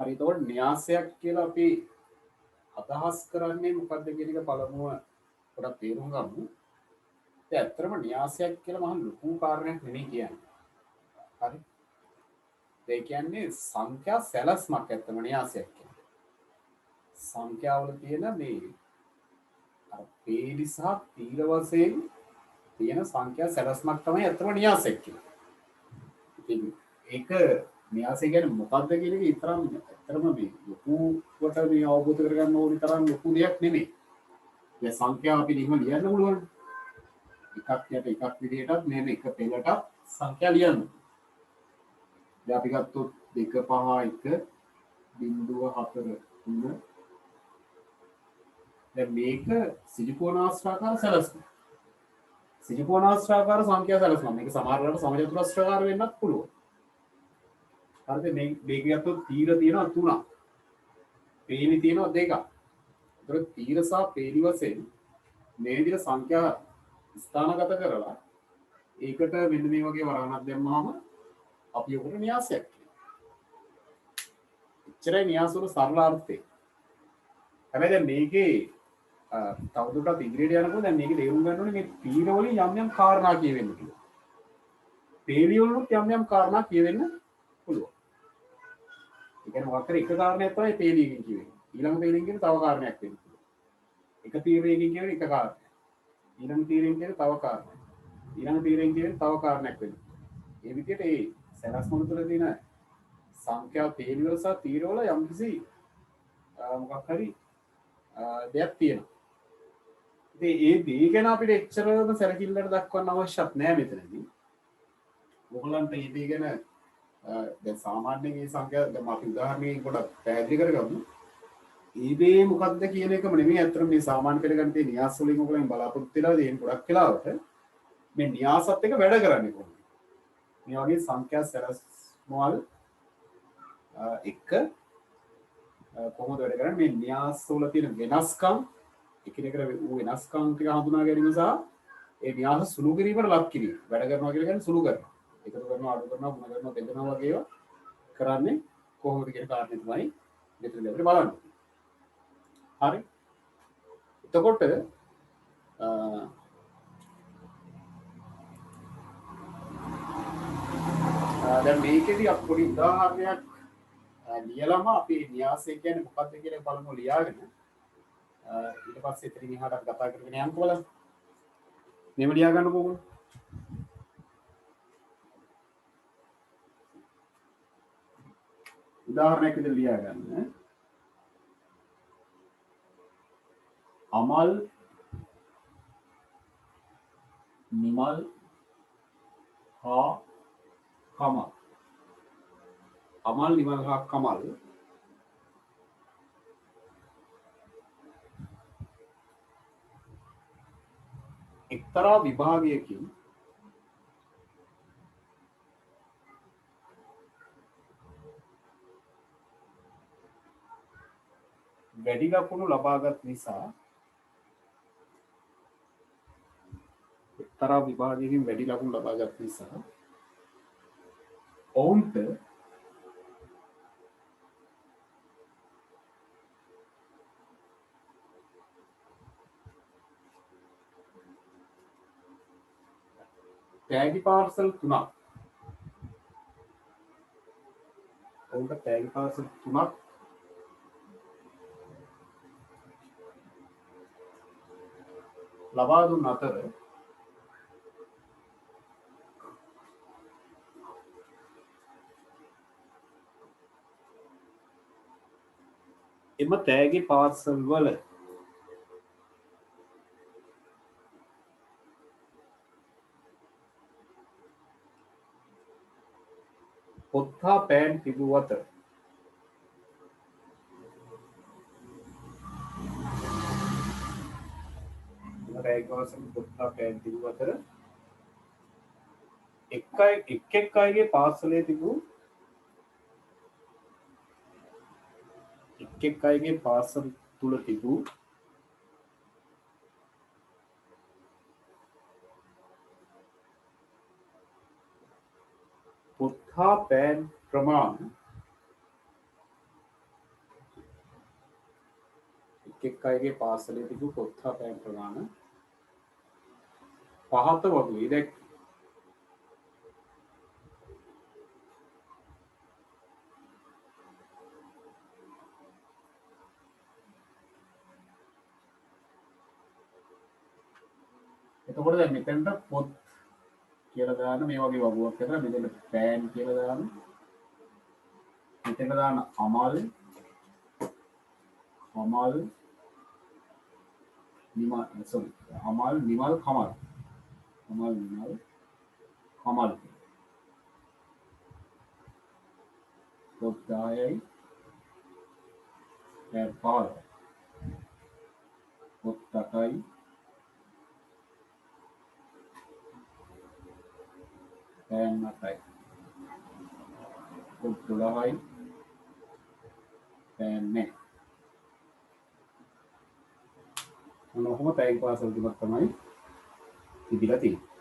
හරි එතකොට න්‍යාසයක් කියලා අපි අදහස් කරන්නේ මොකක්ද කියන එක පළමුව පොඩක් තේරුම් ගමු. ඒ ඇත්තටම න්‍යාසයක් කියලා මහා ලොකු කාරණයක් නෙමෙයි කියන්නේ. හරි. ඒ කියන්නේ සංඛ්‍යා සැලැස්මක් ඇත්තම න්‍යාසයක් කියන්නේ. සංඛ්‍යාවල තියෙන මේ අර පේලි සහ තීර වශයෙන් තියෙන සංඛ්‍යා සැලැස්මක් තමයි ඇත්තම න්‍යාසයක් කියන්නේ. ඉතින් ඒක න්‍යාසය කියන්නේ මොකක්ද කියන එක ඊතරම් ඇත්තටම මේ ලොකුවට මේ අවබෝධ කරගන්න ඕනි තරම් ලොකු දෙයක් නෙමෙයි. දැන් සංඛ්‍යාව අපි නිකන් ලියන්න පුළුවන්. එකක් යට එකක් විදිහටත් මේ එක පෙළට සංඛ්‍යා ලියන්න. දැන් අපි ගත්තොත් 2 5 1 0.4 3 දැන් මේක සිලිකෝනාස්ත්‍රාකාර සැලැස්ම. සිලිකෝනාස්ත්‍රාකාර සංඛ්‍යා සැලැස්ම. මේක සමහර වෙලාවට සමචතුරස්‍රාකාර වෙන්නත් පුළුවන්. හරිද මේක ගත්තොත් තීර තියෙනවා 3ක්. පේලි තියෙනවා 2ක්. ඒතර තීර සහ පේලි වශයෙන් මේ විදිහට සංඛ්‍යා ස්ථානගත කරලා ඒකට මෙන්න මේ වගේ වරහණක් දැම්මම අපි උකට න්‍යාසයක් කියනවා. එච්චරයි න්‍යාස වල සරල අර්ථය. හැබැයි දැන් මේකේ තවදුරටත් ඉදිරියට යනකොට දැන් මේකේ තේරුම් ගන්න ඕනේ මේ තීර වලින් යම් යම් කාරණා කියවෙන්න පුළුවන්. පේලි වලුත් යම් යම් කාරණා කියවෙන්න පුළුවන්. ඒ කියන්නේ මොකක් හරි එක කාරණයක් තමයි පේලියකින් කියවෙන්නේ. ඊළඟ පේලියෙන් කියන තව කාරණයක් වෙන්න පුළුවන්. එක තීරයකින් කියන එක කාරණයක්. ඊළඟ තීරයෙන් කියන තව කාරණයක්. ඊළඟ තීරයෙන් කියන තව කාරණයක් වෙන්න. ඒ විදිහට ඒ සැලැස්ම තුළ තියෙන සංඛ්‍යා පේලි වල සහ තීර වල යම්කිසි මොකක් හරි දෙයක් තියෙනවා. ඉතින් ඒ දේ ගැන අපිට එච්චරම සැලකිල්ලට දක්වන්න අවශ්‍යත් නෑ මෙතනදී. ඔයගලන්ට මේ දේ ගැන දැන් සාමාන්‍යයෙන් මේ සංඛ්‍යා දැන් අපි උදාහරණයකින් පොඩක් පැහැදිලි කරගමු. ඒ දේ මොකක්ද කියන එකම නෙමෙයි අත්‍තරම මේ සාමාන්‍ය පෙළගන්න තියෙන න්‍යාස වලින් ඔයගලෙන් බලාපොරොත්තු වෙලා තියෙන ගොඩක් වෙලාවට මේ න්‍යාසත් එක වැඩ කරන්නේ කොහොමද? මේ වගේ සංඛ්‍යා සැලැස්මවල එක කොහොමද වැඩ කරන්නේ මේ න්‍යාස වල තියෙන වෙනස්කම් එකිනෙකට වෙනස්කම් ටික හඳුනා ගැනීම සහ ඒ න්‍යාස සුළු කිරීමට ලක් කිරීම. වැඩ කරනවා කියලා කියන්නේ සුළු කරනවා. එකතු කරනවා අඩු කරනවා ගුණ කරනවා බෙදනවා වගේ ඒවා කරන්නේ කොහොමද කියන කාරණේ තමයි මෙතනදී අපිට බලන්න. හරි. එතකොට දැන් මේකෙදි අපි පොඩි උදාහරණයක් ලියලම අපි න්‍යාසය කියන්නේ මොකක්ද කියලා බලමු ලියාගෙන ඊට පස්සේ එතනින් එහාට අපි කතා කරගෙන යන්න බලන්න. මේව ලියා ගන්න කොහොමද? උදාහරණයක් විදිහට ලියා ගන්න. අමල් නිමල් හා කමල්. අමල් නිමල් හා කමල් එක්තරා විභාගයකින් වැඩි ලකුණු ලබාගත් නිසා එක්තරා විභාගයකින් වැඩි ලකුණු ලබාගත් නිසා ඔවුන්ට තෑගි පාර්සල් 3ක් ඔවුන්ට තෑගි පාර්සල් 3ක් ලබා දුන් අතර එම තෑගි පාර්සල් වල පොත් හා පෑන් තිබූ අතර තෑගි පාර්සල් පොත් හා පෑන් තිබූ අතර එක් අයගේ පාර්සලයේ තිබූ එක් අයගේ පාර්සල් තුල තිබූ පොත් හා පෑන් ප්‍රමාණ එක් අයගේ පාසලේ තිබු පොත් හා පෑන් ප්‍රමාණ පහත වගේ දැක් එතකොට දැන් මෙතනට පොත් කියලා දාන්න මේ වගේ වගුවක් කරලා මෙතන පෑන් කියලා දාන්න මෙතන දාන්න අමල් නිමල් sorry අමල් නිමල් කමල් අමල් නිමල් කමල් පොත් 10යි පෑන් 15 පොත් 8යි පෑන් 8යි පොත් 12යි පෑන් 9 මොනවම පෑන් පාසල් දෙකක් තමයි තිබිලා තියෙන්නේ.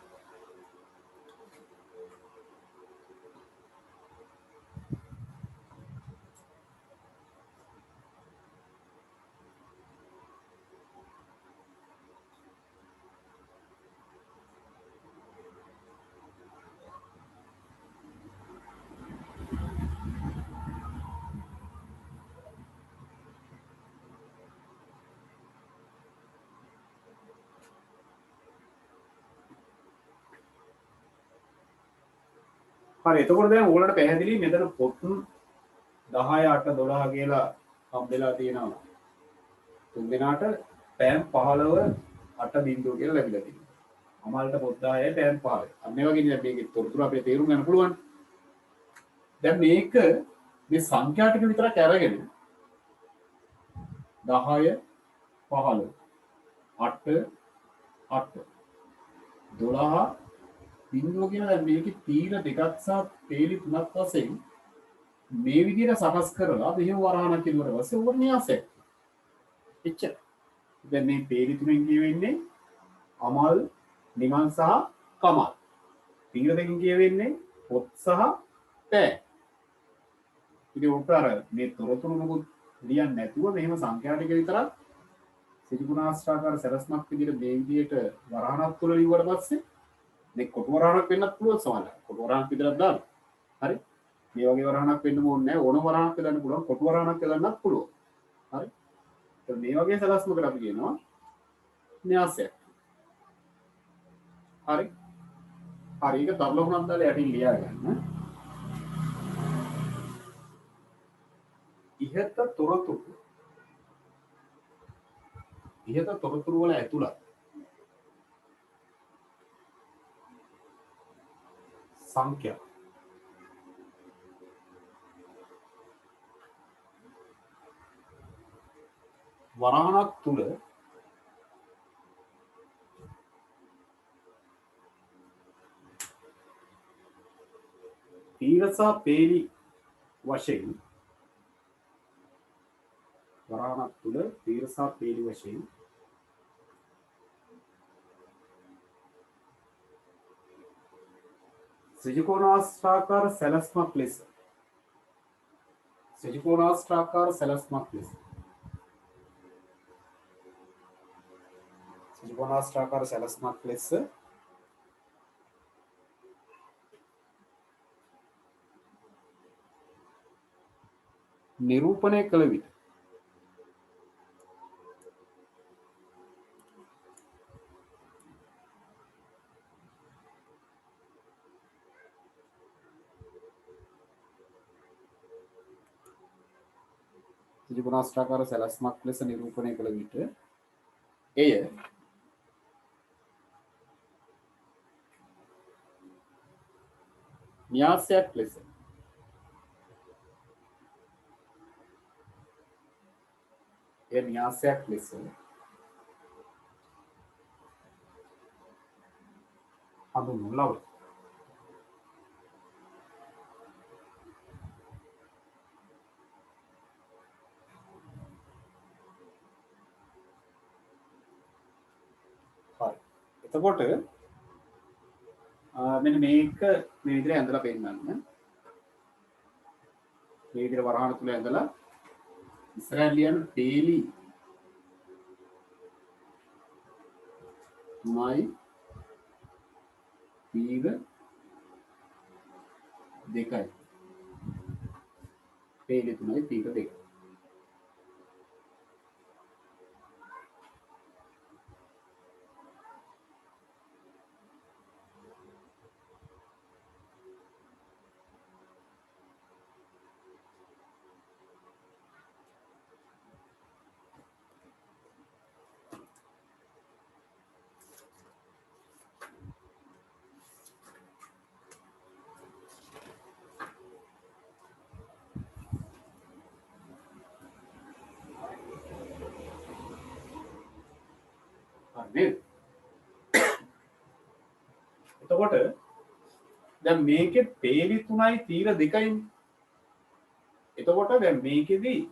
හරි එතකොට දැන් ඕගොල්ලන්ට පැහැදිලි මෙතන පොත් 10 8 12 කියලා හම්බෙලා තියෙනවා. තුන් දෙනාට පෑන් 15 8 බිංදුව කියලා ලැබිලා තියෙනවා. අමල්ට පොත් 10යි පෑන් 15යි. අන්න ඒ වගේ නේද මේකේ තොරතුරු අපිට තේරුම් ගන්න පුළුවන්. දැන් මේක මේ සංඛ්‍යා ටික විතරක් අරගෙන 10 15 8 8 12 බිංදුව කියන දැන් මේකේ තීර දෙකක් සහ පේලි තුනක් වශයෙන් මේ විදිහට සකස් කරලා මෙහෙම වරහණක් කිව්වට පස්සේ උඹ න්‍යාසයක්. එච්චර. දැන් මේ පේලි තුනෙන් කියවෙන්නේ අමල් නිමල් සහ කමල්. තීර දෙකෙන් කියවෙන්නේ පොත් සහ පෑ. ඉතින් උඹ අර මේ තොරතුරු මොකද ලියන්නේ නැතුව මෙහෙම සංඛ්‍යා ටික විතරක් සිතිගුණාස්ත්‍රාකාර සැලැස්මක් විදිහට මේ විදිහට වරහණක් තුල ලියුවට පස්සේ මේ කොටු වරහණක් වෙන්නත් පුළුවන් සමහරවිට. කොටු වරහණක් විතරක් දාන්න. හරි. මේ වගේ වරහණක් වෙන්න ඕනේ නැහැ. ඕන වරහණක් දාන්න පුළුවන්. කොටු වරහණක් දාන්නත් පුළුවන්. හරි. ඒත් මේ වගේ සලස්මකට අපි කියනවා න්‍යාසයක්. හරි. හරි ඒක දරලකුණක් දාලා යටින් ලියා ගන්න. ඉහත තොරතුරු වල ඇතුළත් සංඛ්‍යා වරහණක් තුල තීරසා පේලි වශයෙන් වරහණක් තුල තීරසා පේලි වශයෙන් ත්‍රිකෝණාස්ත්‍රාකාර සැලැස්මක් ලෙස ත්‍රිකෝණාස්ත්‍රාකාර සැලැස්මක් ලෙස ත්‍රිකෝණාස්ත්‍රාකාර සැලැස්මක් ලෙස නිරූපණය කළ විට ත්‍රිකෝණාස්ත්‍රාකාර සැලැස්මක් ලෙස නිරූපණය කළ විට එය න්‍යාසයක් ලෙස හඳුන්වනු ලබයි. එතකොට මෙන්න මේක මේ විදිහට ඇඳලා පෙන්නන්න. මේ විදිහට වරහණ තුල ඇඳලා ඉස්සරහින් ලියන්න පේලි තුනයි තීර දෙකයි. පේලි තුනයි තීර දෙකයි. නේද? එතකොට දැන් මේකේ පේලි 3යි තීර 2යි. එතකොට දැන් මේකෙදි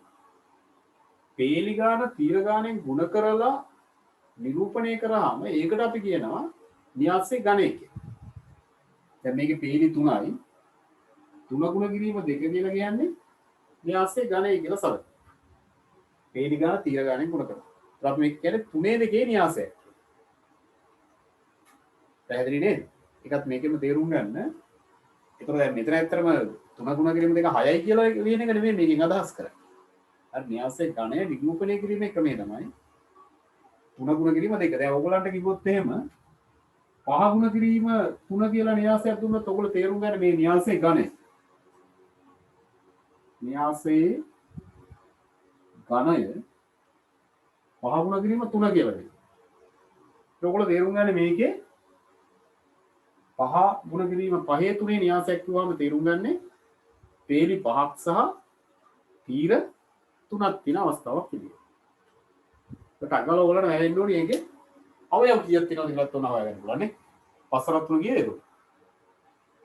පේලි ගාන තීර ගානෙන් ගුණ කරලා නිරූපණය කරාම ඒකට අපි කියනවා න්‍යාසයේ ඝනය කියලා. දැන් මේකේ පේලි 3යි 3 ගුණ කිරීම 2 කියලා කියන්නේ න්‍යාසයේ ඝනය කියලා සලකනවා. පේලි ගාන තීර ගානෙන් ගුණ කරලා. ඒත් අපි මේක කියන්නේ 3 2 න්‍යාසය. පැහැදිලි නේද? ඒකත් මේකෙම තේරුම් ගන්න. ඒතර දැන් මෙතන ඇත්තටම 3 ගුණ කිරීම 2 6යි කියලා ලියන එක නෙමෙයි මේකෙන් අදහස් කරන්නේ. අර න්‍යාසයේ ඝණය නිරූපණය කිරීමේ ක්‍රමය තමයි 3 ගුණ කිරීම 2. දැන් ඔයගොල්ලන්ට කිව්වොත් එහෙම 5 ගුණ කිරීම 3 කියලා න්‍යාසයක් දුන්නොත් ඔයගොල්ලෝ තේරුම් ගන්න මේ න්‍යාසයේ ඝණය. න්‍යාසයේ ඝණය 5 ගුණ කිරීම 3 කියලා දෙනවා. ඔයගොල්ලෝ තේරුම් ගන්න මේකේ 5 ගුණ කිරීම 5 3 න්‍යාසයක් කිව්වම තේරුම් ගන්නේ පේලි 5ක් සහ තීර 3ක් තියෙන අවස්ථාවක් විදියට. ඒක අගල ඔයගොල්ලන්ට වැරෙන්න ඕනේ ඒකේ අවයව කීයක් තියෙනවද කියලා තෝරන හොයාගන්න පුළුවන් නේ. 5 3 කීයද?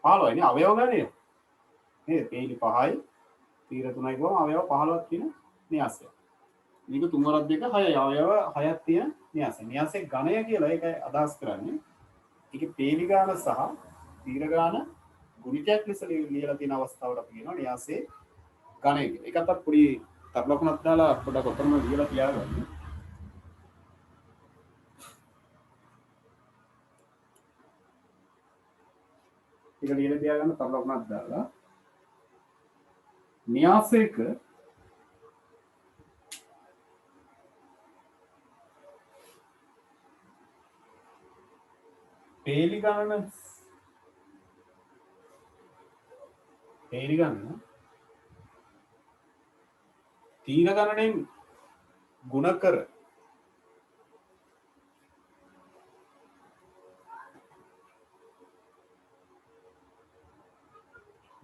15යි නේ අවයව ගන්න නේ. නේද? පේලි 5යි තීර 3යි ගාම අවයව 15ක් තියෙන න්‍යාසය. මේක 3 වරක් 2 6යි අවයව 6ක් තියෙන න්‍යාසය. න්‍යාසයේ ඝණය කියලා ඒක අදහස් කරන්නේ. ඒකේ පේලි ගාන සහ තීර ගාන ගුණිතයක් ලෙස ලියලා තියෙන අවස්ථාවට අපි කියනවා න්‍යාසයේ ඝණය කියලා. ඒකත් පොඩි තර ලකුණක් දාලා පොඩක් ඔතනම ලියලා තියාගන්න. ඒක ලියලා තියාගන්න තර ලකුණක් දාලා න්‍යාසයක පේලි ගාන තීර ගණනෙන් ගුණ කර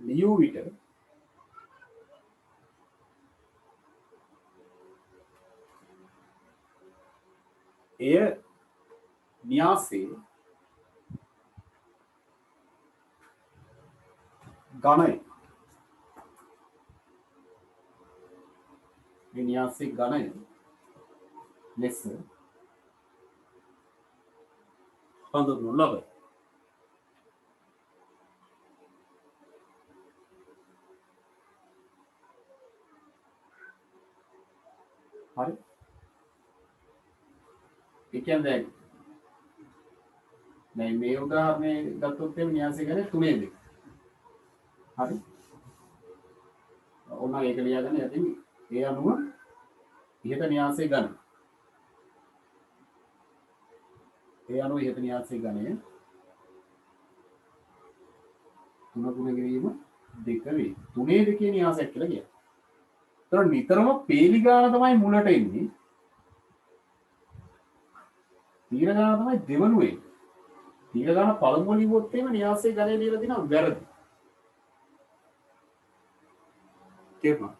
ලියූ විට එය න්‍යාසයේ ඝණය. මේ න්‍යාසයේ ඝණය ලෙස හඳුන්වනු ලබයි. හරි. ඒ කියන්නේ දැන් මේ උදාහරණය ගත්තොත් එimhe න්‍යාසයේ ඝණය 3 2. හරි. ඕන ඒක ලියාගන්න යටින් ඒ අනුව ඉහත න්‍යාසයේ ඝණය. ඒ අනුව ඉහත න්‍යාසයේ ඝණය 3 ගුණ කිරීම 2 වේ. 3 2 න්‍යාසයක් කියලා කියනවා. ඒතර නිතරම පේලි ගාන තමයි මුලට එන්නේ. තීර ගාන තමයි දෙවනුවේ. තීර ගාන පළමුව ලියුවොත් එහෙම න්‍යාසයේ ඝණය ලියලා දිනවා වැරදි. තේරුණා?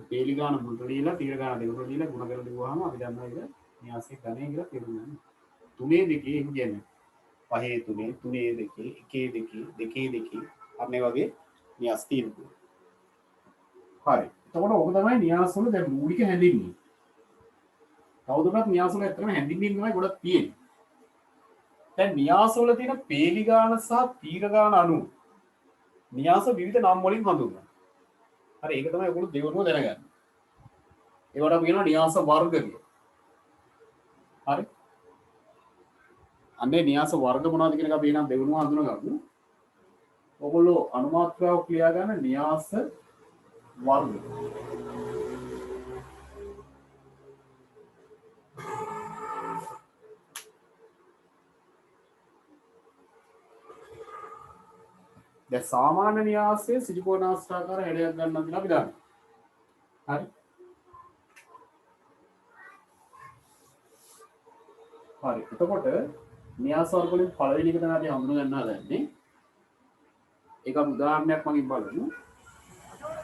පේලි ගාන මුලට ලියලා තීර ගාන දෙවනුව ලියලා ගුණ කරලා දිවුවාම අපි දන්නවා ඒක න්‍යාසයේ ඝණය කියලා තේරුම් ගන්න. 3 2 කියන්නේ 5 3 3 2 1 2 2 2 අන්න ඒ වගේ න්‍යාස තියෙනවා. හරි. එතකොට ඕක තමයි න්‍යාස වල දැන් මූලික හැඳින්වීම. තවදුරටත් න්‍යාස වල ඇත්තටම හැඳින්වීම තමයි ගොඩක් තියෙන්නේ. දැන් න්‍යාස වල තියෙන පේලි ගාන සහ තීර ගාන අනුව න්‍යාස විවිධ නම් වලින් හඳුන්වනවා. හරි ඒක තමයි ඔයගොල්ලෝ දෙවනුව දැනගන්න. ඒවට අපි කියනවා න්‍යාස වර්ග කියලා. හරි. අන්නේ න්‍යාස වර්ග මොනවද කියන එක අපි එහෙනම් දෙවෙනුව හඳුනගමු. ඔයගොල්ලෝ අනුමාත්‍රාව ක්‍රියා ගන්න න්‍යාස වර්ග. දැන් සාමාන්‍ය න්‍යාසයේ සිලිකෝනාස්ථාකාර හැඩයක් ගන්නවා කියලා අපි දන්නවා. හරි. හරි. එතකොට න්‍යාස වර්ග වලින් පළවෙනි එක තමයි අපි හඳුන ගන්න හදන්නේ. ඒක උදාහරණයක් මගින් බලමු.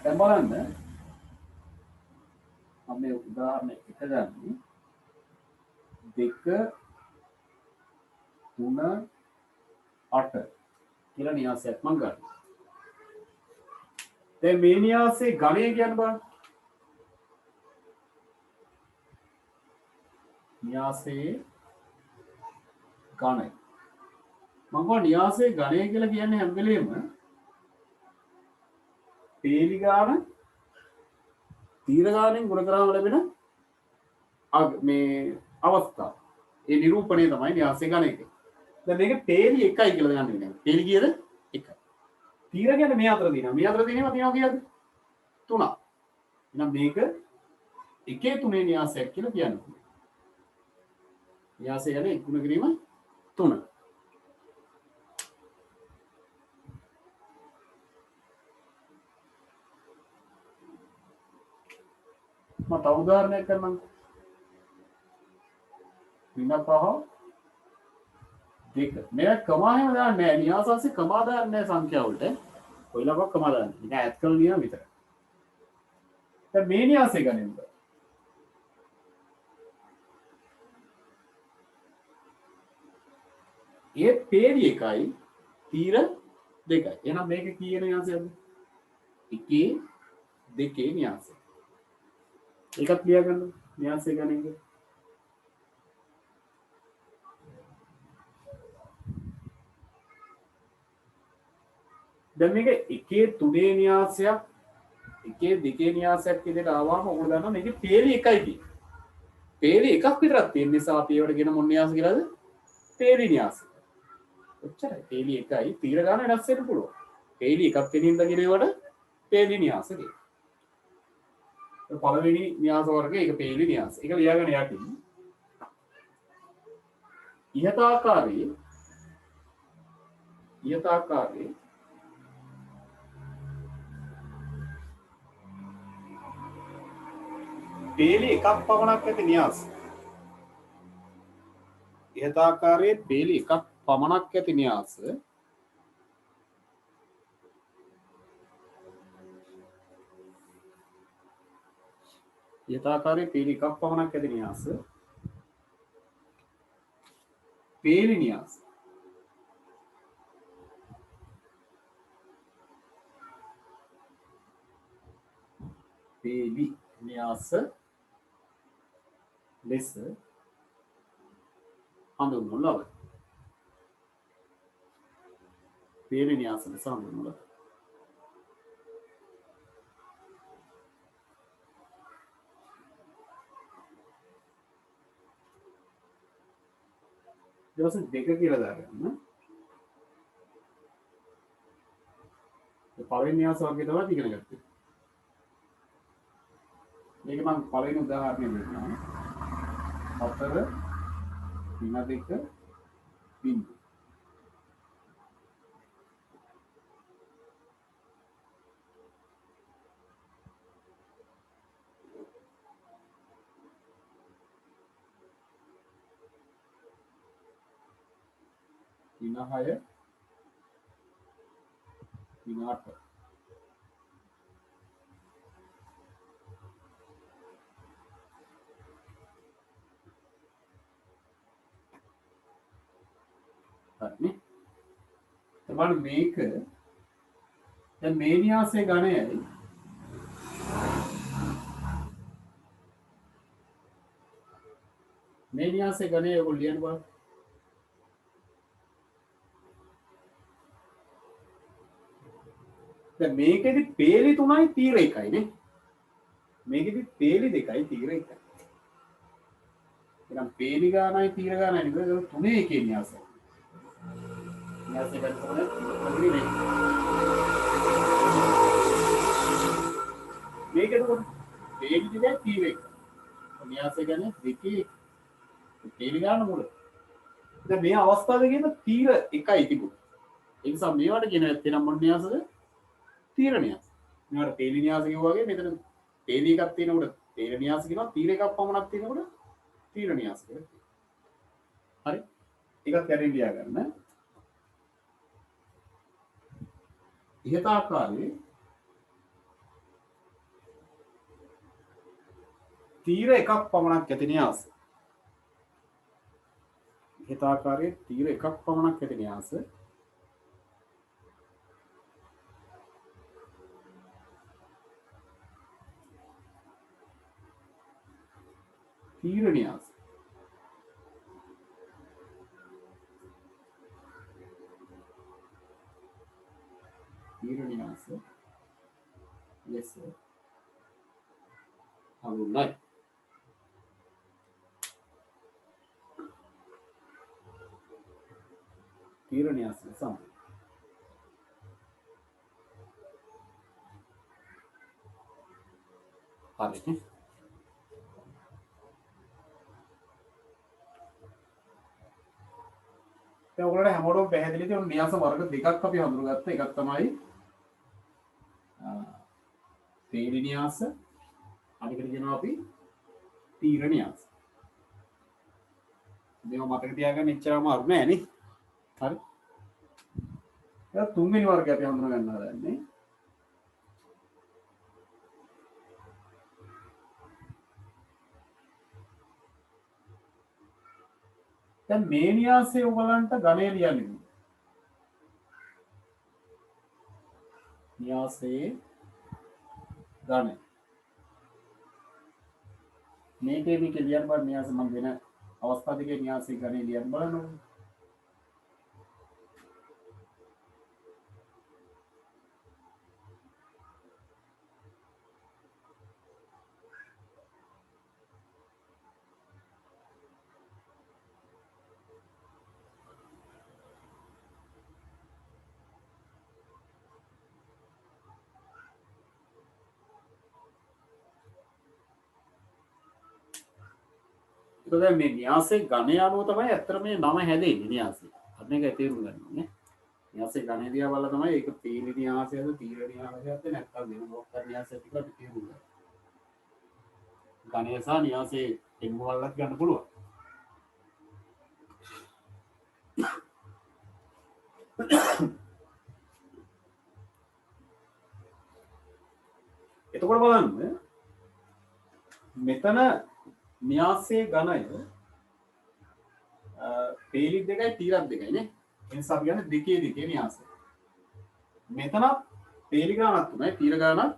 දැන් බලන්න. මම මේ උදාහරණ එක ගන්නේ 2 3 8 කියලා න්‍යාසයක් මම ගන්නවා. දැන් මේ න්‍යාසයේ ගණය කියන්න බලන්න. න්‍යාසයේ ගණය. මම කියනවා න්‍යාසයේ ගණය කියලා කියන්නේ හැම වෙලෙම පේලි ගාන තීර ගානෙන් ගුණ කරාම ලැබෙන මේ අවස්ථාව. ඒ නිරූපණය තමයි න්‍යාසයේ ගණය කියන්නේ. දැන් මේක පේලි 1යි කියලා ගන්න වෙනවා. පේලි කීයද? 1යි. තීර කියන්නේ මේ අතර දිනවා. මේ අතර දිනීම තියනවා කීයද? 3ක්. එහෙනම් මේක 1 3 න්‍යාසයක් කියලා කියනවා. න්‍යාසය කියන්නේ ගුණ කිරීම 3. මම තව උදාහරණයක් කරන්නම්. 3 5 2. මේක කමා හැම දාන්නේ නැහැ. න්‍යාසාංශේ කමා දාන්නේ නැහැ සංඛ්‍යාව වලට. කොයිලකක් කමා දාන්නේ. නිකන් ඇත් කරලා ලියන විතරයි. දැන් මේ න්‍යාසය ගනින්න. ඒ පේලි 1යි තීර 2යි. එහෙනම් මේක කීයන න්‍යාසයක්ද? 1 2 න්‍යාසය. ඒකත් ලියා ගන්න න්‍යාසය ගණන්. දැන් මේක 1 3 න්‍යාසයක් 1 2 න්‍යාසයක් විදිහට ආවම ඔයගොල්ලෝ දන්නවා මේකේ පේලි 1යි කියන්නේ. පේලි එකක් විතරක් තියෙන නිසා අපි ඒවට කියන මොන න්‍යාස කියලාද? පේලි න්‍යාස. ඔච්චරයි. පේලි 1යි තීර ගන්න වෙනස් වෙන්න පුළුවන්. පේලි එකක් වෙනින්ද කියන ඒවට පේලි න්‍යාස කියනවා. පළවෙනි න්‍යාස වර්ගය ඒක පේලි න්‍යාස. ඒක ලියාගෙන යටින් ඉහත ආකාරයේ පේලි එකක් පමණක් ඇති න්‍යාස. ඉහත ආකාරයේ පේලි එකක් පමණක් ඇති න්‍යාස යථාකාරයේ පේලි එකක් පමණක් ඇති න්‍යාස පේලි න්‍යාස. පේලි න්‍යාස ලෙස හඳුන්වනු ලබයි. පේලි න්‍යාස ලෙස හඳුන්වනු ලබයි. ඊට පස්සේ 2 කියලා දාගන්න. ඒ පළවෙනි න්‍යාස වර්ගය තමයි ඉගෙන ගත්තේ. මේක මම පළවෙනි උදාහරණය දෙන්නම්. 4 3 2 බිංදු. විනාහය විනාට හරිනේ. තමයි මේක දැන් මේ න්‍යාසයේ ගණයයි මේ න්‍යාසයේ ගණය ඔයගොල්ලෝ ලියන්න බලන්න. දැන් මේකෙදි පේලි 3යි තීර 1යි නේ. මේකෙදි පේලි 2යි තීර 1යි. එහෙනම් පේලි ගානයි තීර ගානයි නේද? 3 එකේ න්‍යාසය. න්‍යාසය ගන්න තමයි අග්‍රී වෙන්නේ. මේක එතකොට පේලි දෙකයි තීර එක. න්‍යාසය ගන්න දෙකේ පේලි ගන්න මුල. දැන් මේ අවස්ථාවේදීම තීර එකයි තිබුණේ. ඒ නිසා මේවට කියන ඇත්තේ නම් මොන න්‍යාසද? තීර න්‍යාස. මේවට පේලි න්‍යාස කිව්වා වගේ මෙතන පේලි එකක් තියෙනකොට තීර න්‍යාස කියනවා, තීර එකක් පමණක් තියෙනකොට තීර න්‍යාස කියලා. හරි? ඒකත් කැරේ ලියා ගන්න. ඉහත ආකාරයේ තීර එකක් පමණක් ඇති න්‍යාස. ඉහත ආකාරයේ තීර එකක් පමණක් ඇති න්‍යාස තීර න්‍යාස. තීර න්‍යාස ලෙස හඳුන්වයි. තීර න්‍යාස ලෙස හඳුන්වයි. හරි. දැන් ඔයගොල්ලෝ හැමෝටම පැහැදිලිද ඔන්න න්‍යාස වර්ග දෙකක් අපි හඳුනගත්තා. එකක් තමයි තීර න්‍යාස, අනිකට කියනවා අපි තීර න්‍යාස. මේව මතක තියාගන්න එච්චරම අරු නෑ නේ. හරි. දැන් තුන්වෙනි වර්ගය අපි හඳුනා ගන්න හදන්නේ දැන් මේ න්‍යාසය ඔයගලන්ට ගණය ලියන්න. න්‍යාසයේ ගණය. මේකේ ලියන්න බෑ න්‍යාස මම වෙන අවස්ථා දෙකේ න්‍යාසයේ ගණය ලියන්න බලන්න. දැන් මේ න්‍යාසයේ ගණය අනුව තමයි අතර මේ නම හැදෙන්නේ න්‍යාසය. අන්න ඒක තේරුම් ගන්න ඕනේ. න්‍යාසයේ ගණය දිහා බලලා තමයි ඒක තීර න්‍යාසයද තීර න්‍යාසයද නැත්නම් වෙන මොකක් හරි න්‍යාසයක් කියලා අපි තේරුම් ගන්න. ගණය සහ න්‍යාසයේ එන්ම වලක් ගන්න පුළුවන්. එතකොට බලන්න මෙතන න්‍යාසයේ ගණය පේලි දෙකයි තීරක් දෙකයි නේ. ඒ නිසා අපි ගන්න දෙකේ දෙකේ න්‍යාසය. මෙතන පේලි ගණනක් තුනයි තීර ගණනක්.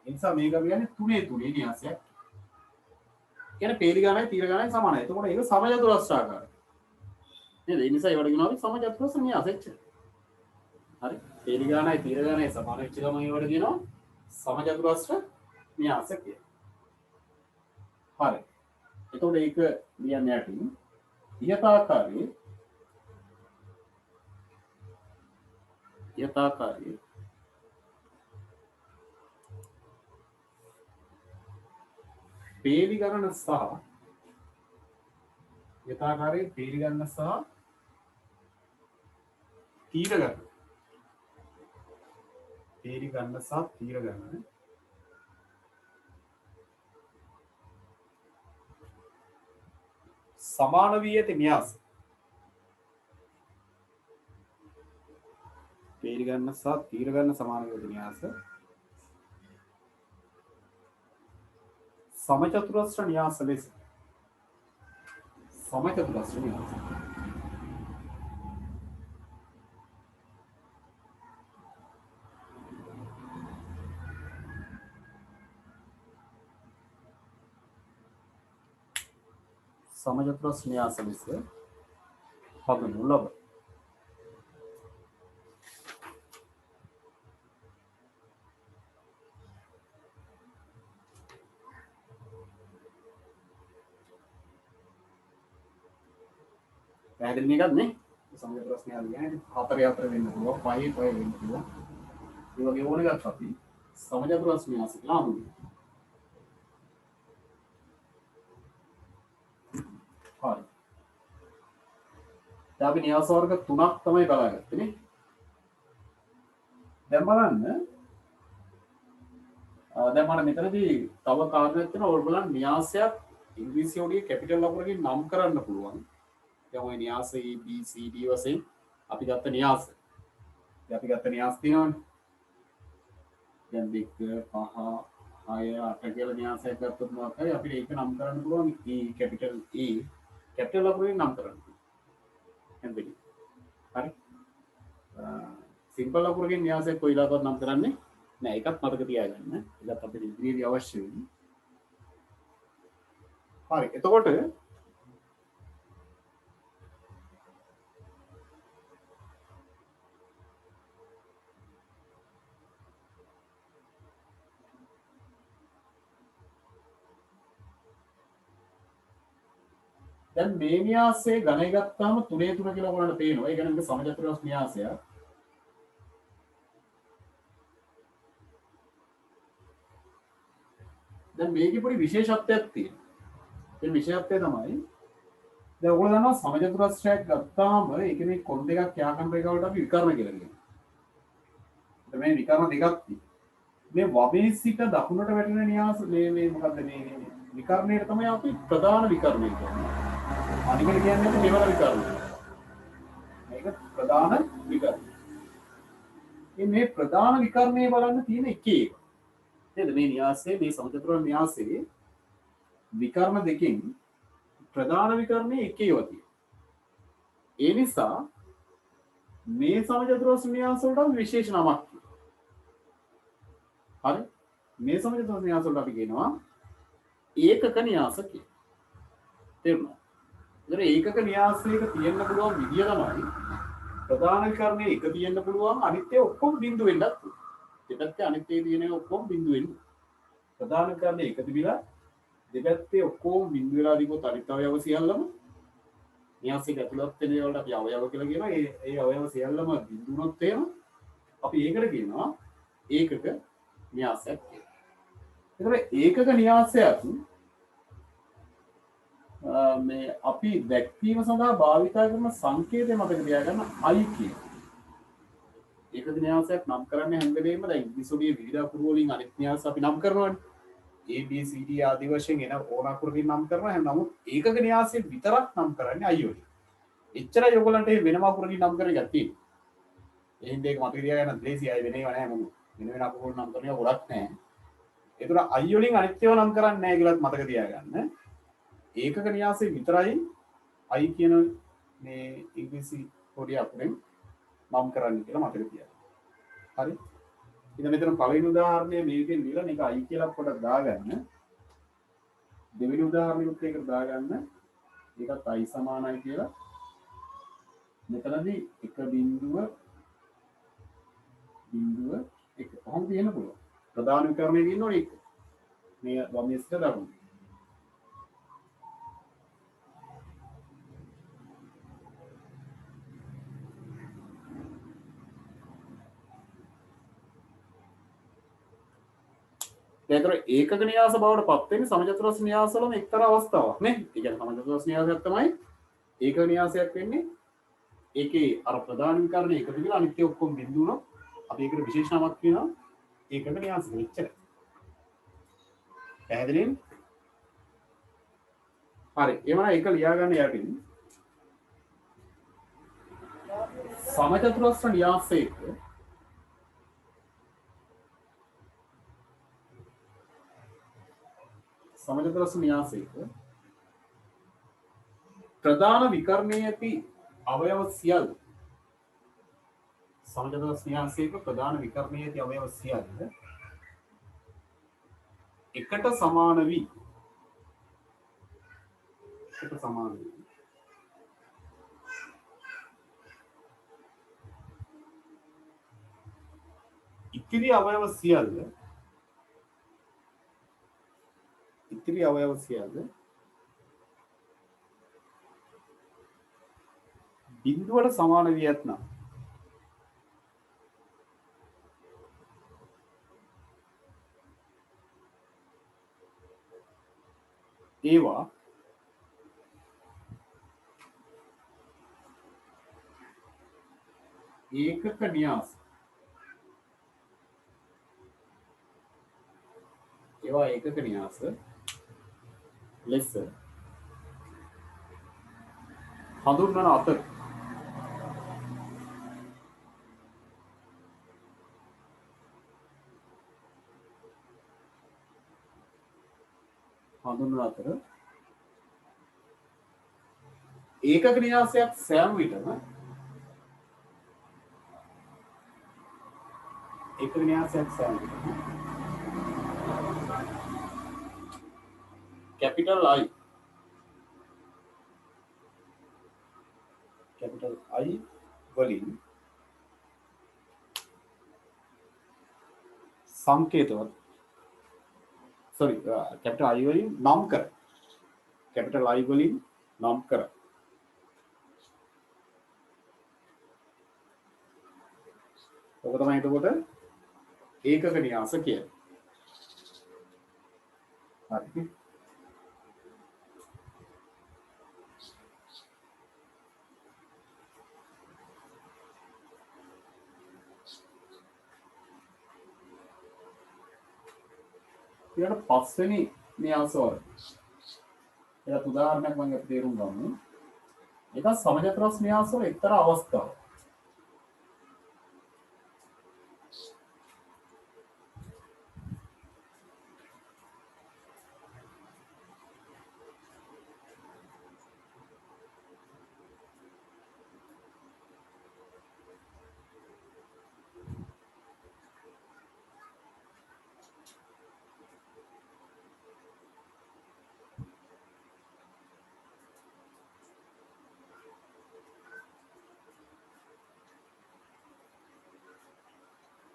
ඒ නිසා මේක අපි ගන්නේ තුනේ තුනේ න්‍යාසයක්. කියන්නේ පේලි ගණනයි තීර ගණනයි සමානයි. එතකොට ඒක සමචතුරස්‍රාකාරයි. නේද? ඒ නිසා ඒවට කියනවා අපි සමචතුරස්‍ර න්‍යාසෙච්ච. හරි. පේලි ගණනයි තීර ගණනයි සමාන වෙච්ච ගමන් ඒවට කියනවා සමචතුරස්‍ර න්‍යාස කියලා. හරි. එතකොට ඒක ලියන්න යටින් ඉහත ආකාරයේ පේලි ගණන සහ ඉහත ආකාරයේ පේලි ගණන සහ තීර ගණන පේලි ගණන සහ තීර ගණන සමාන වී ඇති න්‍යාස. පේලි ගණන සහ තීර ගණන සමාන වී ඇති න්‍යාස සමචතුරස්‍ර න්‍යාස ලෙස සමචතුරස්‍ර න්‍යාස සමචතුරස්‍ර න්‍යාස ලෙස හඳුන්වනු ලබයි. පැහැදිලි මේකත් නේ සමජ ප්‍රශ්නයක් කියන්නේ 4 වෙන්න පුළුවන් 5 වෙන්න පුළුවන්. ඒ වගේ ඕන එකක් අපි සමජ ප්‍රශ්න න්‍යාස කියලා හඳුන්වනවා. හරි. දැන් අපි න්‍යාස වර්ග 3ක් තමයි බලාගත්තේ නේ. දැන් බලන්න දැන් මම මෙතනදී තව කාරණයක් තියෙනවා. ඔයගොල්ලන් න්‍යාසයක් ඉංග්‍රීසි ඔඩිය කැපිටල් ලකුණකින් නම් කරන්න පුළුවන්. දැන් ඔය න්‍යාස A B C D වශයෙන් අපි ගත්ත න්‍යාස. දැන් අපි ගත්ත න්‍යාස තියෙනවනේ. දැන් 2 5 6 8 කියලා න්‍යාසයක් ගත්තොත් මොකක් හරි අපිට ඒක නම් කරන්න පුළුවන් E කැපිටල් E කැපිටල් ලකුණකින් නම් කරන්න පුළුවන්. හරි. සිම්පල් ලකුණකින් න්‍යාසයක් කොයිලාවත් නම් කරන්නේ නෑ. ඒකත් මතක තියාගන්න. ඒකත් අපිට ඉදිරියේදී අවශ්‍ය වෙන්නේ. හරි. එතකොට දැන් මේ න්‍යාසයේ ගණය ගත්තාම 3 3 කියලා ඔයගොල්ලන්ට පේනවා. ඒ කියන්නේ මේක සමජාතරස් න්‍යාසයක්. දැන් මේකේ පොඩි විශේෂත්වයක් තියෙනවා. ඒ විශේෂත්වය තමයි දැන් ඔයගොල්ලෝ දන්නවා සමජාතරස්යක් ගත්තාම ඒකේ මේ කොන් දෙකක් යාකම් රේඛාවලට අපි විකර්ණ කියලා කියනවා. දැන් මේ විකර්ණ දෙකක් තියෙනවා. මේ වමේ සිට දකුණට වැටෙන න්‍යාස මේ මොකද්ද මේ විකර්ණයට තමයි අපි ප්‍රධාන විකර්ණය කියන්නේ. අනිකට කියන්නේ මෙවර විකර්ණය. මේක ප්‍රධාන විකර්ණය. මේ ප්‍රධාන විකර්ණය බලන්න තියෙන එකේ නේද මේ න්‍යාසයේ මේ සමජාතරස් න්‍යාසයේ විකර්ණ දෙකෙන් ප්‍රධාන විකර්ණයේ එකේව තියෙනවා. ඒ නිසා මේ සමජාතරස් න්‍යාස වලට විශේෂ නමක් තියෙනවා. හරි? මේ සමජාතරස් න්‍යාස වලට අපි කියනවා ඒකක න්‍යාස කියලා. තේරුණා? ඒතර ඒකක න්‍යාසයක තියෙන්න පුළුවන් විදිය තමයි ප්‍රධාන විකර්ණයේ එක තියෙන්න පුළුවන් අනිත් ඒවා ඔක්කොම බිඳු වෙන්නත් පුළුවන්. දෙපැත්තේ අනිත් ඒවා තියෙන ඔක්කොම බිඳු වෙන්න. ප්‍රධාන විකර්ණයේ එක තිබිලා දෙපැත්තේ ඔක්කොම බිඳු වෙලා දීපොත් අනිත් අවයව සියල්ලම න්‍යාසයක ඇතුළත් වෙන ඒවාට අපි අවයව කියලා කියනවා. ඒ අවයව සියල්ලම බිඳු වුණොත් එහෙම අපි ඒකට කියනවා ඒකක න්‍යාසයක් කියලා. ඒතර ඒකක න්‍යාසයක් මේ අපි දැක්වීම සඳහා භාවිතා කරන සංකේතය මතක තියාගන්න I කියන. ඒකක න්‍යාසයක් නම් කරන්නේ හැම වෙලේම දැන් ඉංග්‍රීසියේ විවිධ අකුරු වලින් අනිත් න්‍යාස අපි නම් කරනවානේ. A B C D ආදී වශයෙන් එන ඕන අකුරකින් නම් කරනවා. නමුත් ඒකක න්‍යාසයෙන් විතරක් නම් කරන්නේ I වලින්. එච්චරයි ඔයගොල්ලන්ට වෙනම අකුරකින් නම් කරන එකක් තියෙන්නේ. ඒ හින්දා ඒක මතක තියාගන්න ලේසියි. අය වෙන ඒවා නැහැ මොකද. වෙන අකුරු නම් කරන ඒවා ගොඩක් නැහැ. ඒතර I වලින් අනිත් ඒවා නම් කරන්නේ නැහැ කියලාත් මතක තියාගන්න. ඒකක න්‍යාසයෙන් විතරයි I කියන මේ ඉංග්‍රීසි පොඩි අකුරෙන් නම් කරන්න කියලා මතක තියාගන්න. හරි? ඉතින් මෙතන පළවෙනි උදාහරණය මේකෙන් දීලා මේක I කියලා පොඩක් දාගන්න. දෙවෙනි උදාහරණෙත් ඒකට දාගන්න. ඒකත් I සමානයි කියලා. මෙතනදී 1 කොහොමද තියෙන්න පුළුවන්? ප්‍රධාන විකර්ණයේ තියෙනවනේ ඒක. මේ වමේ සිට දකුණට. ඒතර ඒකක න්‍යාස බවට පත් වෙන්නේ සමජාතරස් න්‍යාසවලම එක්තරා අවස්ථාවක් නේ. ඒ කියන්නේ සමජාතරස් න්‍යාසයක් තමයි ඒකක න්‍යාසයක් වෙන්නේ. ඒකේ අර ප්‍රධාන විකර්ණයේ එකතු වෙලා අනිත් ඒවා ඔක්කොම බිඳු වුණොත් අපි ඒකට විශේෂ නමක් කියනවා ඒකක න්‍යාස මෙච්චරයි. පැහැදිලිද? හරි. එවනම් ඒක ලියාගන්න යටින් සමජාතරස් න්‍යාසයක සමජාතරස් න්‍යාසයක ප්‍රධාන විකර්ණයේ ඇති අවයව සියල්ල සමජාතරස් න්‍යාසයක ප්‍රධාන විකර්ණයේ ඇති අවයව සියල්ල එකට සමාන වී ඉතිරි අවයව සියල්ල බිඳුවට සමාන වී ඇතනම් ඒවා ඒකක න්‍යාස ලෙස හඳුන්වන අතර ඒකක න්‍යාසයක් සෑම විටම capital I වලින් සංකේතවත් capital I වලින් නම් කර ඔක තමයි එතකොට ඒකක න්‍යාස කියන්නේ. හරි. ඊට පස්වෙනි න්‍යාස වල ඒක උදාහරණයක් මම අපිට තේරුම් ගමු. ඒක සමජතරස් න්‍යාස වල එක්තරා අවස්ථාවක්.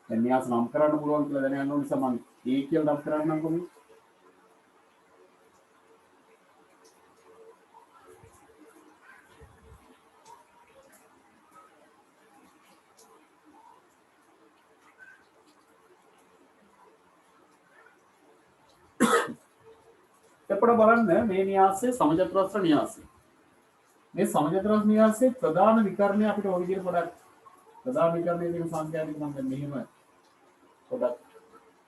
න්‍යාස නම් කරන්න පුළුවන් කියලා දැනගන්න ඕන නිසා මම ඒ කියලා නම් කරන්නම් කොහොමද? එතකොට බලන්න මේ න්‍යාසයේ සමජත්‍රස්ත්‍ර න්‍යාසය. මේ සමජත්‍රස් න්‍යාසයේ ප්‍රධාන විකරණය අපිට ඔය විදිහට පොඩක් ප්‍රධාන විකරණයේ තියෙන සංඛ්‍යාතික මම දැන් මෙහෙම පොඩක්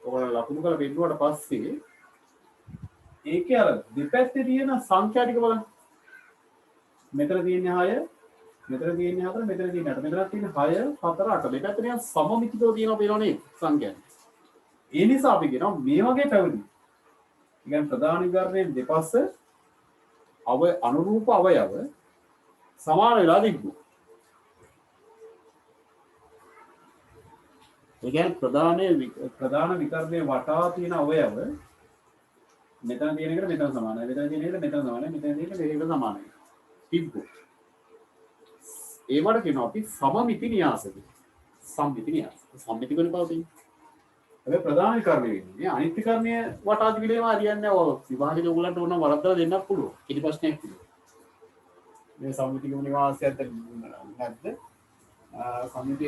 ඔයාලා ලකුණු කරලා පෙන්නුවාට පස්සේ ඒකේ අර දෙපැත්තේ තියෙන සංඛ්‍යා ටික බලන්න. මෙතන තියෙන්නේ 6, මෙතන තියෙන්නේ 4, මෙතන තියෙන්නේ 8. මෙතන තියෙන්නේ 6, 4, 8. දෙපැත්තේ නිකන් සමමිතිකව තියෙනවා පේනවනේ සංඛ්‍යා. ඒ නිසා අපි කියනවා මේ වගේ පැවති. ඒ කියන්නේ ප්‍රධාන විකරණයේ දෙපස්ස අනුරූප අවයව සමාන වෙලා තිබුණා. ඒ කියන්නේ ප්‍රධාන විකරණයේ වටා තියෙන අවයව මෙතන තියෙන එකට මෙතන සමානයි. මෙතන තියෙන එකට මෙතන සමානයි. මෙතන තියෙන එකට මේකට සමානයි. තිබ්බෝ. ඒවට කියනවා අපි සමමිති න්‍යාස කියලා. සම්මිති න්‍යාස. සම්මිතිකනේ පවතින්නේ. හැබැයි ප්‍රධාන විකරණය වෙන්නේ අනිත් විකරණය වටා දිවිලේම හරියන්නේ නැහැ. ඔය විභාගයේ ඔයගලන්ට ඕන වරද්දලා දෙන්නත් පුළුවන්. කිසි ප්‍රශ්නයක් නැහැ. මේ සම්මිතික න්‍යාසයත් නැද්ද? සම්මිති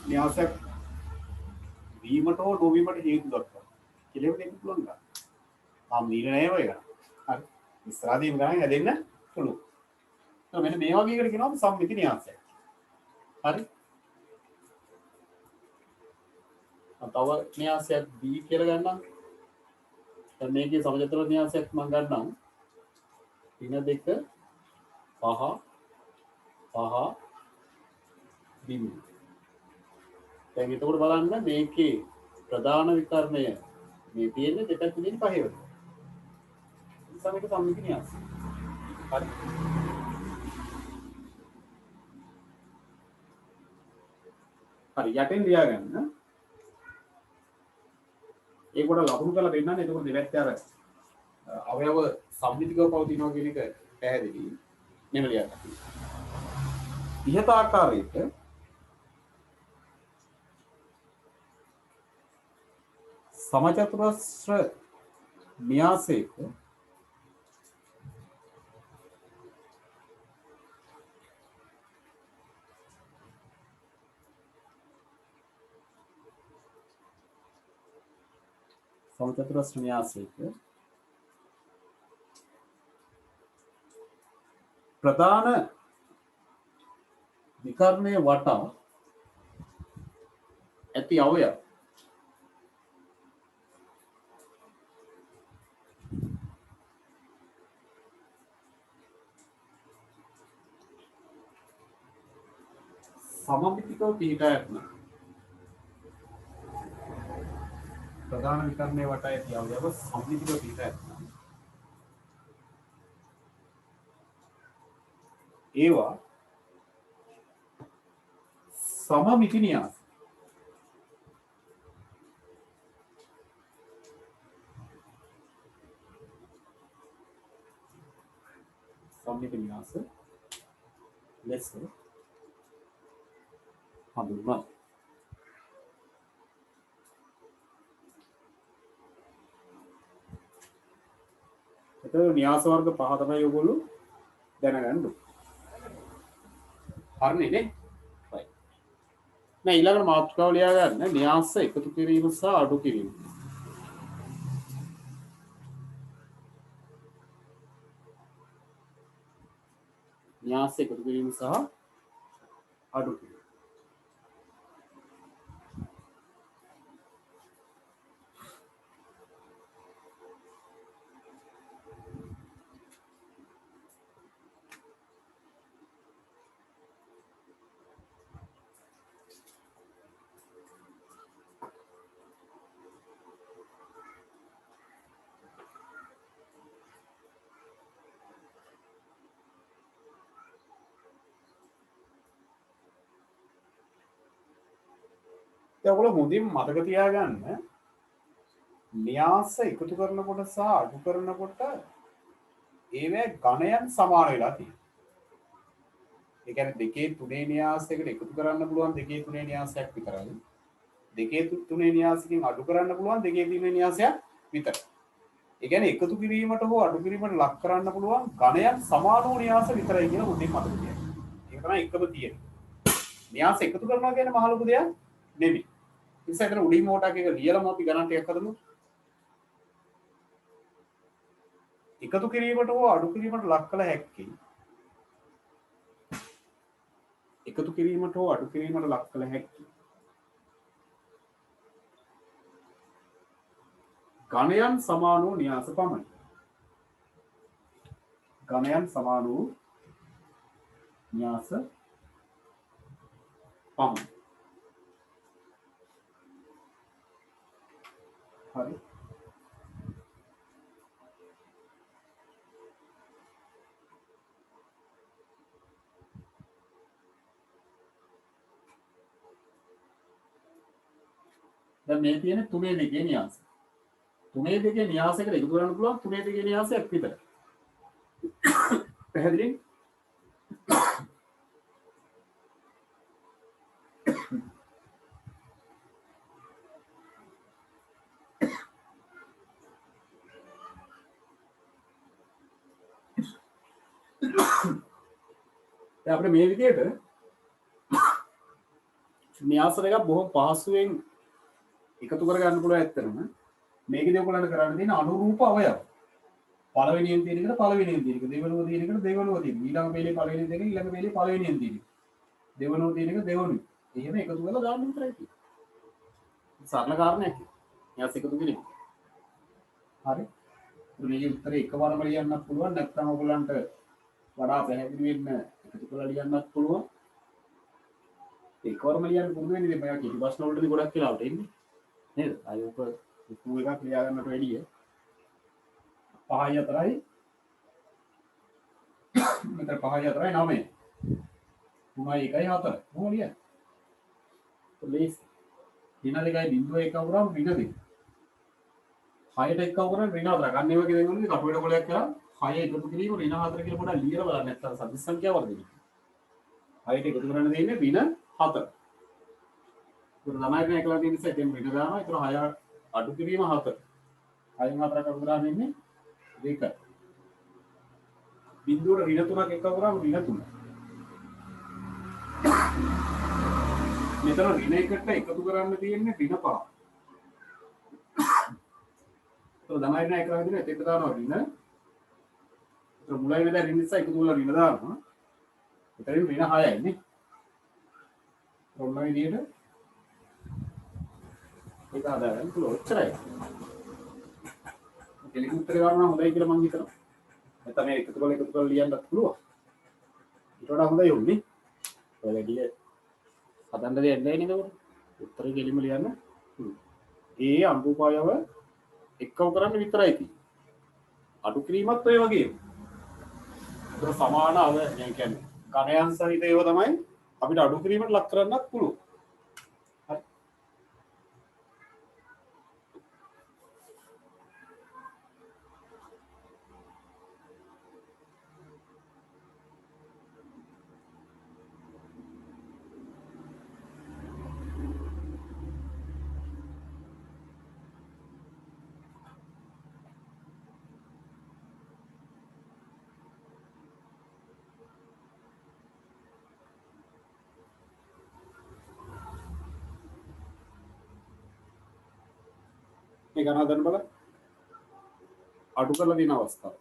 න්‍යාසයක් වීමට හෝ නොවීමට හේතු දක්වනවා. කියලා දෙන්න පුළුවන් ගන්න. දීලා නැහැ ඔය ගන්න. හරි. ඉස්සරහදීම ගණන් හැදෙන්න පුළුවන්. તો මෙන්න මේ වගේ එකට කියනවා සම්මිති න්‍යාසය. හරි. තව න්‍යාසයක් B කියලා ගන්නම්. දැන් මේකේ සමජතර න්‍යාසයක් මම ගන්නම්. 3 2 5 5 බිඳු. දැන් එතකොට බලන්න මේකේ ප්‍රධාන විකරණය මේ තියෙන්නේ දෙපැත්තේ තියෙන පහේ වල. සමේක සම්මිති න්‍යාසය. හරි. හරි යටින් ලියාගන්න. ඒක උඩ ලකුණු කරලා දෙන්නන්නේ. එතකොට දෙපැත්තේ අර අවයව සම්මිතිකව පවතිනවා කියන එක පැහැදිලි. මෙහෙම ලියන්න. ඉහත ආකාරයට සමචතුරස්‍ර න්‍යාසයක සමචතුරස්‍ර න්‍යාසයක ප්‍රධාන විකර්ණය වටා ඇති අවයව සමමිතිකව පිහිටා ඇත්නම් ප්‍රධාන විකර්ණය වටා ඇති අවයව සමමිතිකව පිහිටා ඇත්නම් ඒවා සමමිති න්‍යාස. සමමිති න්‍යාස ලෙස හඳුන්වනවා. එතකොට න්‍යාස වර්ග පහ තමයි ඔයගොල්ලෝ දැනගන්න ඕනේ. හරිනේ නේ? right. දැන් ඊළඟට මාතෘකාව ලියා ගන්න න්‍යාස එකතු කිරීම සහ අඩු කිරීම. න්‍යාස එකතු කිරීම සහ අඩු කිරීම. ඔයගොල්ලෝ මුදින් මතක තියාගන්න න්‍යාස එකතු කරනකොට සහ අඩු කරනකොට ඒවැ ඝණයන් සමාන වෙලා තියෙනවා. ඒ කියන්නේ දෙකේ තුනේ න්‍යාසයකට එකතු කරන්න පුළුවන් දෙකේ තුනේ න්‍යාසයක් විතරයි. දෙකේ තුනේ න්‍යාසකින් අඩු කරන්න පුළුවන් දෙකේ තුනේ න්‍යාසයක් විතරයි. ඒ කියන්නේ එකතු කිරීමට හෝ අඩු කිරීමට ලක් කරන්න පුළුවන් ඝණයන් සමාන වූ න්‍යාස විතරයි කියලා මුදින් මතක තියාගන්න. ඒක තමයි එකම තියෙන්නේ. න්‍යාස එකතු කරනවා කියන්නේ මහ ලොකු දෙයක් නෙමෙයි. ඉතින් ඒතර උඩින් මොටක් එක ලියලම අපි ගණන් ටිකක් හදමු. එකතු කිරීමට හෝ අඩු කිරීමට ලක් කළ හැකි. එකතු කිරීමට හෝ අඩු කිරීමට ලක් කළ හැකි. ඝණයන් සමාන වූ න්‍යාස පමණි. ඝණයන් සමාන වූ න්‍යාස පමණි. හරි. දැන් මේ තියෙන 3 න්‍යාස. 3 න්‍යාසයකට එකතු කරන්න පුළුවන් 3 න්‍යාසයක් විතර. පැහැදිලිද? දැන් අපිට මේ විදිහට න්‍යාස දෙකක් බොහොම පහසුවෙන් එකතු කරගන්න පුළුවන් ඇත්තටම. මේකදී ඔයගොල්ලන්ට කරන්න තියෙන අනුරූප අවයව. පළවෙනියෙන් තියෙන එකට පළවෙනියෙන් තියෙන එක, දෙවෙනුව තියෙන එකට දෙවෙනුව තියෙන එක, ඊළඟ පෙළේ පළවෙනියෙන් තියෙන එක, ඊළඟ පෙළේ පළවෙනියෙන් තියෙන එක. දෙවෙනුව තියෙන එක දෙවෙනුව. එහෙම එකතු කරලා දාන්න විතරයි තියෙන්නේ. සරල කාරණයක්. න්‍යාස එකතු කිරීම. හරි. මේකේ උත්තරේ එකවරම ලියන්නත් පුළුවන් නැත්නම් ඔයගොල්ලන්ට වඩා පැහැදිලි වෙන්න එකතු කරලා ලියන්නත් පුළුවන්. එකවරම ලියන්න පුරුදු වෙන්න ඉතින් මම කිසි ප්‍රශ්න වලටදී ගොඩක් වෙලාවට එන්නේ. නේද? අය ඔක පුතු එකක් ලියා ගන්නට වැඩිය 5 4යි මෙතන 5 4යි 9. 3යි 1යි 4. මොකද ලියන්නේ? ප්ලීස් දින දෙකයි බිඳුව එක වුණාම ඍණ 2. 6ට එක වුණාම ඍණ 4. ගන්න ඒ වගේ දෙන්නේ කටුවේට කොලයක් කරා 6 එකතු කිරීම ඍණ 4 කියලා පොඩ්ඩක් ලියලා බලන්න නැත්නම් සදිස් සංඛ්‍යාවක් දෙන්න. 6ට එකතු කරන්න දෙන්නේ ඍණ 4. ඒක ළමයිගෙන එකලා තියෙන නිසා එතෙන් ඍණ දානවා. ඒතර 6 අඩු කිරීම 4. 6න් 4ක් අඩු කරාම ඉන්නේ 2. බිඳුවට ඍණ 3ක් එක කරාම ඍණ 3. මෙතන ඍණ එකට එකතු කරන්න තියෙන්නේ ඍණ 5. तो धन ऋण එක ළඟ තියෙන එතෙන්ට දානවා ඍණ. ඒතර මුලයි වෙලා ඍණ නිසා එකතු කරලා ඍණ දානවා. එතනින් ඍණ 6යි නේ. ඔන්න ඔය විදිහට ඒක හදාගන්න පුළුවන්. ඔච්චරයි. කෙලින් උත්තර ගන්න හොඳයි කියලා මම හිතනවා. නැත්නම් මේ එකතු කරලා ලියන්නත් පුළුවන්. ඊට වඩා හොඳයි උන්නේ. ඔය වැඩි හදන්න දෙයක් නැහැ නේද උඩ? උත්තරේ කෙලින්ම ලියන්න. ඒ අනුපායව එක්කව කරන්න විතරයි තියෙන්නේ. අඩු කිරීමත් ඔය වගේම. ඒක සමාන අව يعني කියන්නේ ඝනයන් සහිත ඒවා තමයි අපිට අඩු කිරීමට ලක් කරන්නත් පුළුවන්. හරි. මේ ගණන් හදන්න බලන්න. අඩු කරලා දින අවස්ථාව.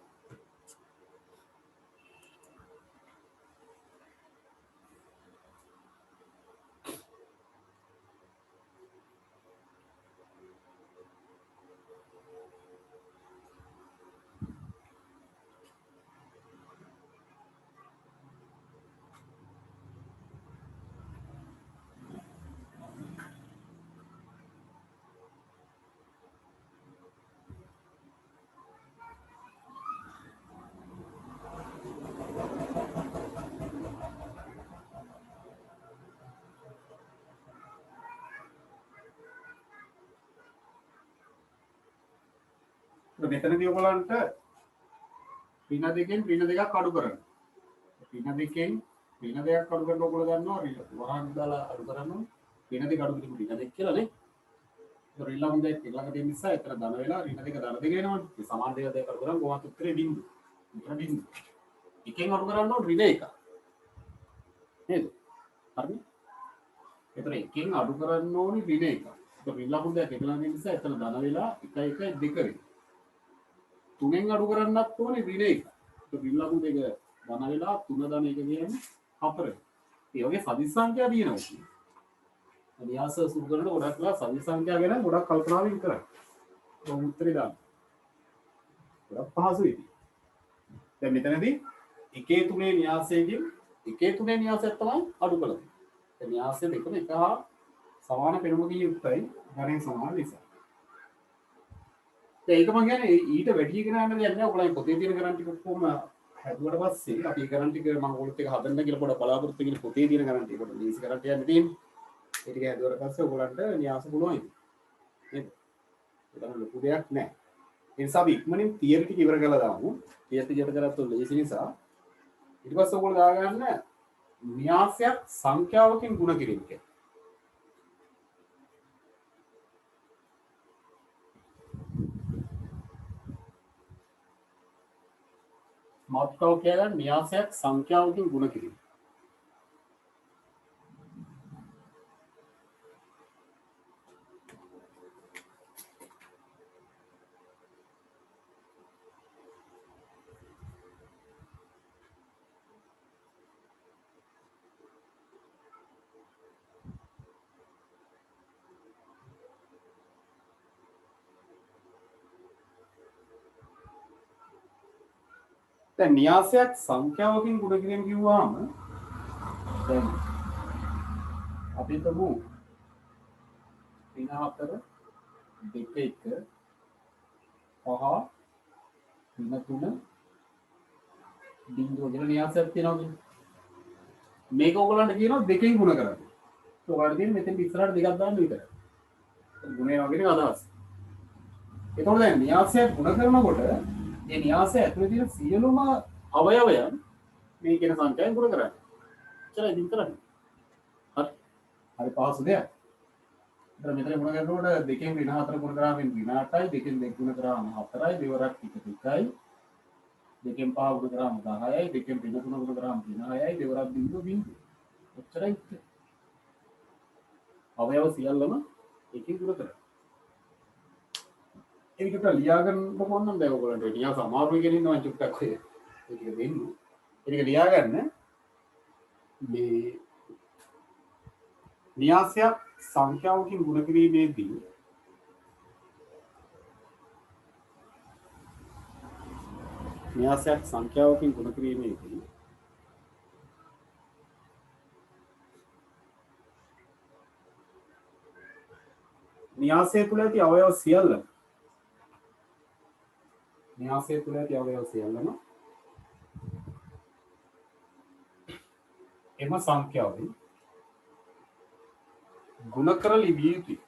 මෙතනදී ඔයගලන්ට ඍණ දෙකෙන් ඍණ දෙකක් අඩු කරන්න. ඍණ දෙකෙන් ඍණ දෙකක් අඩු කරනකොට ඔයගොල්ලෝ දන්නවා වරහන් දාලා අඩු කරනවා. ඍණ දෙක අඩු කිරීම ඍණ දෙක කියලා නේ. ඒක ඍණ හොඳයි ළඟ තියෙන නිසා එතන ධන වෙලා ඍණ දෙක ධන දෙක වෙනවනේ. මේ සමාන දේවල් දෙක අඩු කරාම කොහොමද උත්තරේ බිංදු. උත්තර බිංදු. එකෙන් අඩු කරන්න ඕන ඍණ එක. නේද? හරිනේ. එතන එකෙන් අඩු කරන්න ඕනි ඍණ එක. ඒක ඍණ ලකුණු දෙක එක ළඟ තියෙන නිසා එතන ධන වෙලා 1 1 2 වෙනවා. තුනෙන් අඩු කරන්නත් ඕනේ ඍණ එක. ඒක ඍණ ලකුණු දෙක ධන වෙලා 3 ධන 1 කියන්නේ 4. ඒ වගේ සදිස් සංඛ්‍යා දිනනවා. අනියාස සුරු කරනකොට ගොඩක් ලා සදිස් සංඛ්‍යා ගැන ගොඩක් කල්පනාවෙන් කරා. ඒක උත්තරේ දාන්න. ගොඩක් පහසුයි. දැන් මෙතනදී එකේ තුනේ න්‍යාසයෙන් එකේ තුනේ න්‍යාසයක් තමයි අඩු කළේ. ඒ න්‍යාසය දෙකම එක හා සමාන පෙනුමකින් යුක්තයි. ගණන් සමාන නිසා. ඒක මම කියන්නේ ඊට වැඩි කරන්න දෙයක් නෑ. ඔයගොල්ලෝ පොතේ තියෙන ගණන් ටික කොහොම හැදුවට පස්සේ අපි ඒ ගණන් ටික මම ඔයගොල්ලොත් එක හදන්න කියලා පොඩ බලාපොරොත්තු වෙන පොතේ තියෙන ගණන් ටික පොඩ ලීසි කරන්න යන්න තියෙන්නේ. ඒ ටික හැදුවට පස්සේ ඔයගොල්ලන්ට න්‍යාස පුළුවන් ඉතින්. නේද? ඒක නම් ලොකු දෙයක් නෑ. ඒ නිසා අපි ඉක්මනින් තියරි ටික ඉවර කරලා දාමු. තියරි ඉවර කරලා ලීසි නිසා ඊට පස්සේ ඔයගොල්ලෝ දාගන්න න්‍යාසයක් සංඛ්‍යාවකින් ගුණ කිරීම කියලා. මාතෘකාව කියලා න්‍යාසයක් සංඛ්‍යාවකින් ගුණ කිරීම. දැන් න්‍යාසයක් සංඛ්‍යාවකින් ගුණ කිරීම කිව්වහම දැන් අපි තමු 34 2 1 5 3 බිංදුව කියලා න්‍යාසයක් තියෙනවා කියන්නේ. මේක ඔයගලන්ට කියනවා දෙකෙන් ගුණ කරන්න. ඒක ඔයාලට තියෙන මෙතෙන් ඉස්සරහට දෙකක් දාන්න විතරයි. ගුණය වගේ නේ අදහස්. ඒතකොට දැන් න්‍යාසයක් ගුණ කරනකොට මේ න්‍යාසය ඇතුලේ තියෙන සියලුම අවයවයන් මේ කියන සංඛ්‍යාවෙන් ගුණ කරන්නේ. එච්චරයි ඉතින් කරන්නේ. හරි. හරි පහසු දෙයක්. ඒතර මෙතන ගුණ කරනකොට දෙකෙන් ඍණ 4 ගුණ කරාම ඍණ 8යි, දෙකෙන් 2 ගුණ කරාම 4යි, දෙවරක් 1 2යි. දෙකෙන් 5 ගුණ කරාම 10යි, දෙකෙන් ඍණ 3 ගුණ කරාම ඍණ 6යි, දෙවරක් බිංදුව බිංදුව. එච්චරයි. අවයව සියල්ලම එකකින් ගුණ කරනවා. ඒකට ලියා ගන්න ඕනම් දැන් ඔයගොල්ලන්ට න්‍යාස අමාරුයි කියන ඉන්නවා චුට්ටක් ඔය ඒක දෙන්න ඒක ලියා ගන්න මේ න්‍යාසයක් සංඛ්‍යාවකින් ගුණ කිරීමේදී න්‍යාසයක් සංඛ්‍යාවකින් ගුණ කිරීමේදී න්‍යාසය තුළ ඇති අවයව සියල්ලම න්‍යාසය තුළ ඇති අවයව සියල්ලම එම සංඛ්‍යාවෙන් ගුණ කර ලිවිය යුතුයි.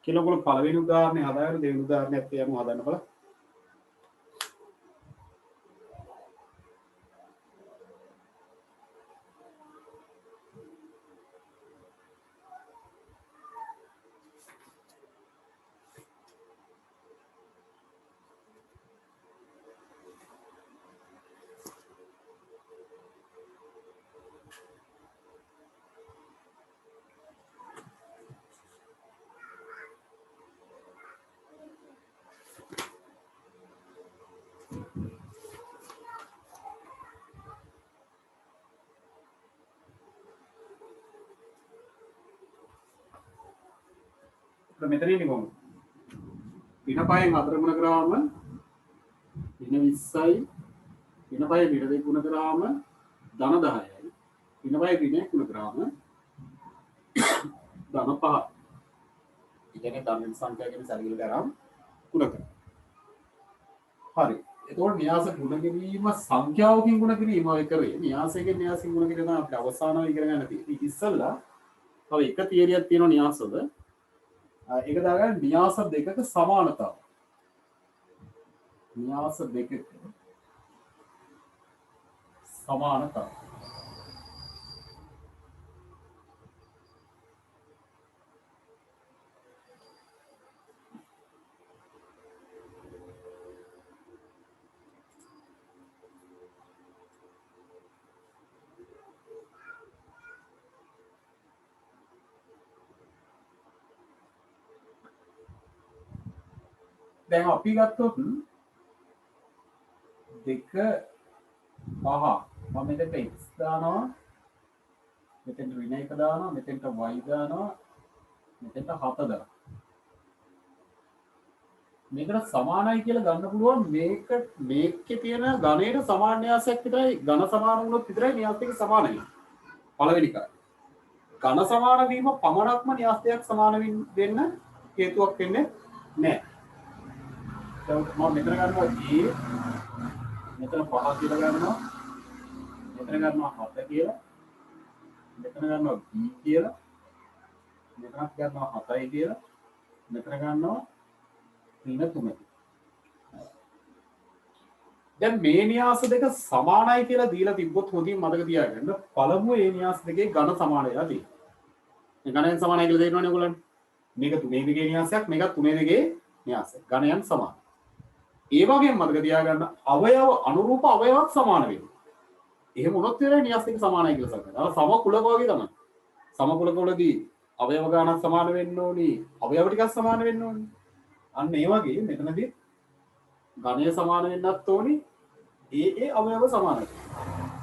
කියලා ඔයගොල්ලෝ පළවෙනි උදාහරණය හදාගෙන දෙවෙනි උදාහරණයත් යමු හදන්න බලන්න. මෙතන ඉන්නේ කොහොමද? පින පහෙන් 4 ගුණ කරාම පින 20යි. පින පහෙන් පින 2 ගුණ කරාම ධන 10යි. පින පහෙන් පින 1 ගුණ කරාම ධන 5යි. ඉතින් ධන සංඛ්‍යාවකින් සැලකිලි කරාම ගුණ කරනවා. හරි. එතකොට න්‍යාස ගුණ කිරීම සංඛ්‍යාවකින් ගුණ කිරීම ඔය කරේ. න්‍යාසයෙන් න්‍යාසයෙන් ගුණ කිරීම තමයි අපිට අවසානව ඉගෙන ගන්න තියෙන්නේ. ඉස්සෙල්ලා තව එක තියරියක් තියෙනවා න්‍යාසවල. ඒක දාගන්න න්‍යාස දෙකක සමානතාව. න්‍යාස දෙකක සමානතාව. දැන් අපි ගත්තොත් දෙක පහ මම මෙතෙන්ට x දානවා මෙතෙන්ට ඍණ 1 දානවා මෙතෙන්ට y දානවා මෙතෙන්ට 7 දානවා මේකට සමානයි කියලා ගන්න පුළුවන් මේකේ තියෙන ඝනයට සමාන න්‍යාසයක් විතරයි ඝන සමාන වුණොත් විතරයි න්‍යාස දෙක සමාන වෙන්නේ පළවෙනි කාරණය ඝන සමාන වීම පමණක්ම න්‍යාස දෙකක් සමාන වෙන්න හේතුවක් වෙන්නේ නැහැ මම මෙතන ගන්නවා A මෙතන 5 කියලා ගන්නවා මෙතන ගන්නවා 7 කියලා මෙතන ගන්නවා B කියලා මෙතනත් ගන්නවා 7යි කියලා මෙතන ගන්නවා ඍණ 3 දැන් මේ න්‍යාස දෙක සමානයි කියලා දීලා තිබ්බොත් හොඳින් මතක තියාගන්න පළමුව මේ න්‍යාස දෙකේ ඝන සමාන වෙලා තියෙනවා මේ ඝනයන් සමානයි කියලා දෙන්නවනේ ඔයගොල්ලන් මේක 3 දෙකේ න්‍යාසයක් මේක 3 දෙකේ න්‍යාසයක් ඝනයන් සමාන ඒ වගේම මතක තියාගන්න අවයව අනුරූප අවයවත් සමාන වෙනවා. එහෙම වුණොත් විතරයි න්‍යාස දෙක සමානයි කියලා සැකනවා. අර සමකුලක වගේ තමයි. සමකුලකවලදී අවයව ගානක් සමාන වෙන්න ඕනි, අවයව ටිකක් සමාන වෙන්න ඕනි. අන්න ඒ වගේ මෙතනදී ඝනය සමාන වෙන්නත් ඕනි, ඒ අවයව සමාන වෙන්න.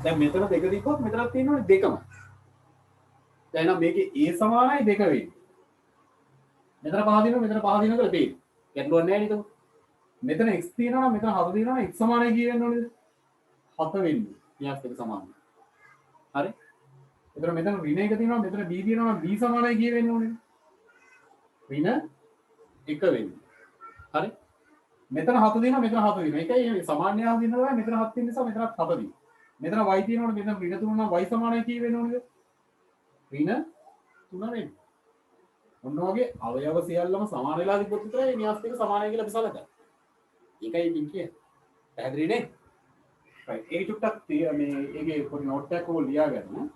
දැන් මෙතන දෙක දීපොත් මෙතනත් තියෙනවනේ දෙකම. දැන් එහෙනම් මේකේ A සමානයි දෙක වෙන්නේ. මෙතන පහ දිනවා මෙතන පහ දිනවා කියලා පේනවා. ගැටලුවක් නැහැ නේද? මෙතන x තියෙනවා නම් මෙතන 7 තියෙනවා නම් x සමානයි කියවෙන්න ඕනේද? 7 වෙන්නේ. න්‍යාස දෙක සමානයි. හරි? එතන මෙතන ඍණ 1 තියෙනවා මෙතන b තියෙනවා නම් b සමානයි කියවෙන්න ඕනේද? ඍණ 1 වෙන්නේ. හරි? මෙතන 7 තියෙනවා මෙතන 7 තියෙනවා. ඒකයි සමාන න්‍යාස දිනනවා මෙතන 7 තියෙන නිසා මෙතනත් 7 තියෙනවා. මෙතන y තියෙනවා මෙතන ඍණ 3 නම් y සමානයි කියවෙන්න ඕනේද? ඍණ 3 වෙන්නේ. ඔන්න වගේ අවයව සියල්ලම සමාන වෙලා තිබ්බොත් විතරයි න්‍යාස දෙක සමානයි කියලා අපි සලකන්නේ. ඒකයි ඉතින් කියන්නේ. පැහැදිලි නේ? රයිට්. ඒක චුට්ටක් මේ ඒකේ පොඩි නෝට් එකක් ඔය ලියා ගන්න.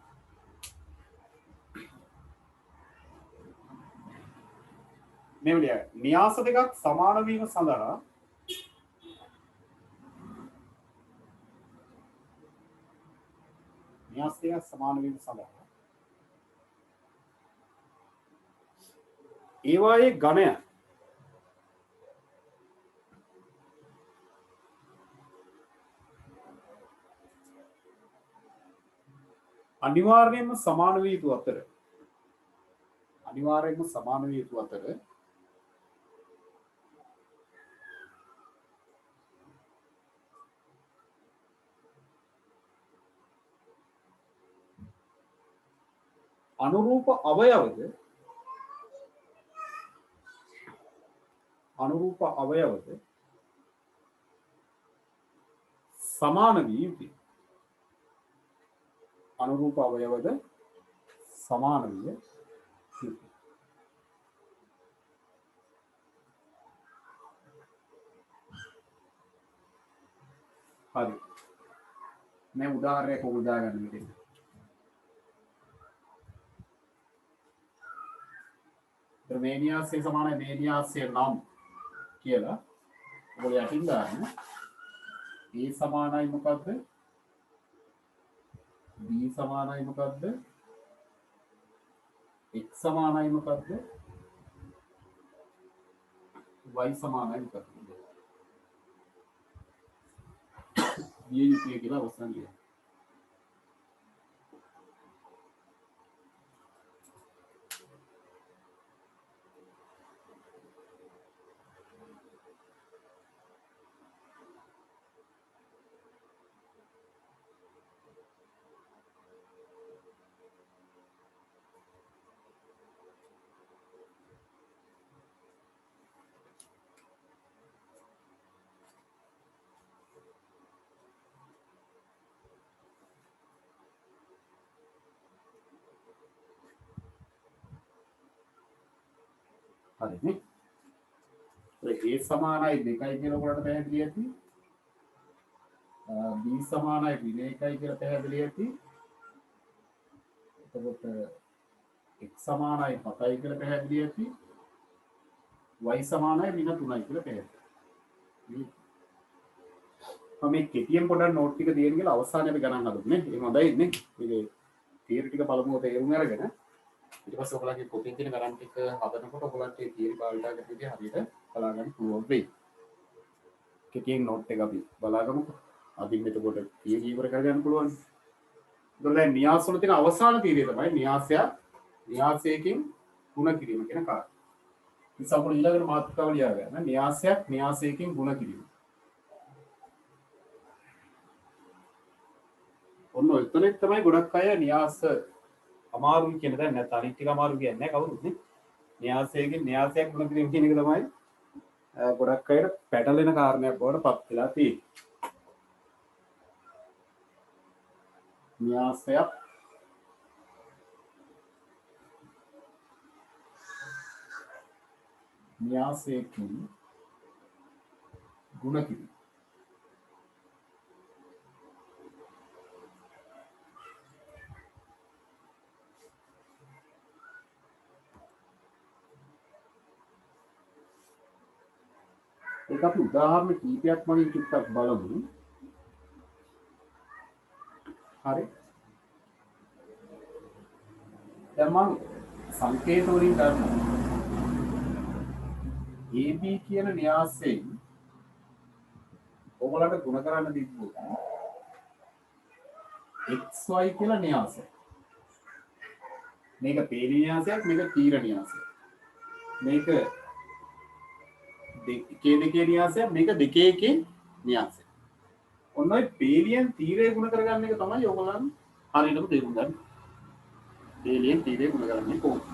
මේ ලියා. න්‍යාස දෙකක් සමාන වීම සඳහා න්‍යාස දෙකක් සමාන වීම සඳහා ඒවායේ ඝණය අනිවාර්යයෙන්ම සමාන විය යුතු අතර අනුරූප අවයවද සමාන විය යුතුයි. අනුරූප අවයවද සමාන විය යුතුයි. හරි. මේ උදාහරණයක් උදා ගන්න ඉතින්. මේ න්‍යාසය සමානයි මේ න්‍යාසය නම් කියලා ඔයගොල්ලෝ යටින් දාන්න. A සමානයි මොකද්ද? B සමානයි මොකද්ද? X සමානයි මොකද්ද? Y සමානයි මොකද්ද? විය යුතුයි කියලා අවසන් ලියන්න. හරිනේ. A සමානයි 2යි කියලා ඔයාලට පැහැදිලි ඇති. B සමානයි ඍණ 1යි කියලා පැහැදිලි ඇති. එතකොට x සමානයි 7යි කියලා පැහැදිලි ඇති. y සමානයි ඍණ 3යි කියලා පැහැදිලි. මේ කෙටියෙන් පොඩ්ඩක් නෝට් ටික දෙන්න කියලා අවසානයේ අපි ගණන් හදුන්නේ. ඒක හොඳයි නේ. මේකේ තියරි ටික බලමුව තේරුම් අරගෙන ඊට පස්සේ ඔයගොල්ලන්ගේ පොතේ තියෙන ගණන් ටික හදනකොට ඔයගොල්ලන්ට ඒ තියරි භාවිතා කරන විදිහ හරියට බලා ගන්න පුළුවන් වෙයි. කෙටියෙන් නෝට් එක අපි බලාගමුකෝ. අදින් එතකොට තියරි ඉවර කරගන්න පුළුවන්. ඒතකොට දැන් න්‍යාස වල තියෙන අවසාන තියරිය තමයි න්‍යාසයකින් ගුණ කිරීම කියන කාර්යය. ඉතින් අපුල ඊළඟට මාතෘකාව ලියා ගන්න. න්‍යාසයකින් ගුණ කිරීම. ඔන්න ඔතන තමයි ගොඩක් අය න්‍යාස අමාරුයි කියන දැන් නැත්නම් අනිත් ටික අමාරු කියන්නේ නැහැ කවුරුත් නේ. න්‍යාසයක් ගුණ කිරීම කියන එක තමයි ගොඩක් අයට පැටලෙන කාරණයක් බවට පත් වෙලා තියෙන්නේ. න්‍යාසයකින් ගුණ කිරීම. ඒක අපි උදාහරණ කීපයක් වලින් චුට්ටක් බලමු. හරි. දැන් මම සංකේත වලින් කරනවා. AB කියන න්‍යාසයෙන් ඔයගොල්ලන්ට ගුණ කරන්න දීපුවා XY කියලා න්‍යාසය. මේක පේලි න්‍යාසයක්, මේක තීර න්‍යාසයක්. මේක දෙකේ න්‍යාසයක්, මේක දෙකේ එකේ න්‍යාසයක්. ඔන්න ඔය පේලියෙන් තීරය ගුණ කරගන්න එක තමයි ඔයගොල්ලන් හරියටම තේරුම් ගන්න. පේලියෙන් තීරය ගුණ කරන්නේ කොහොමද?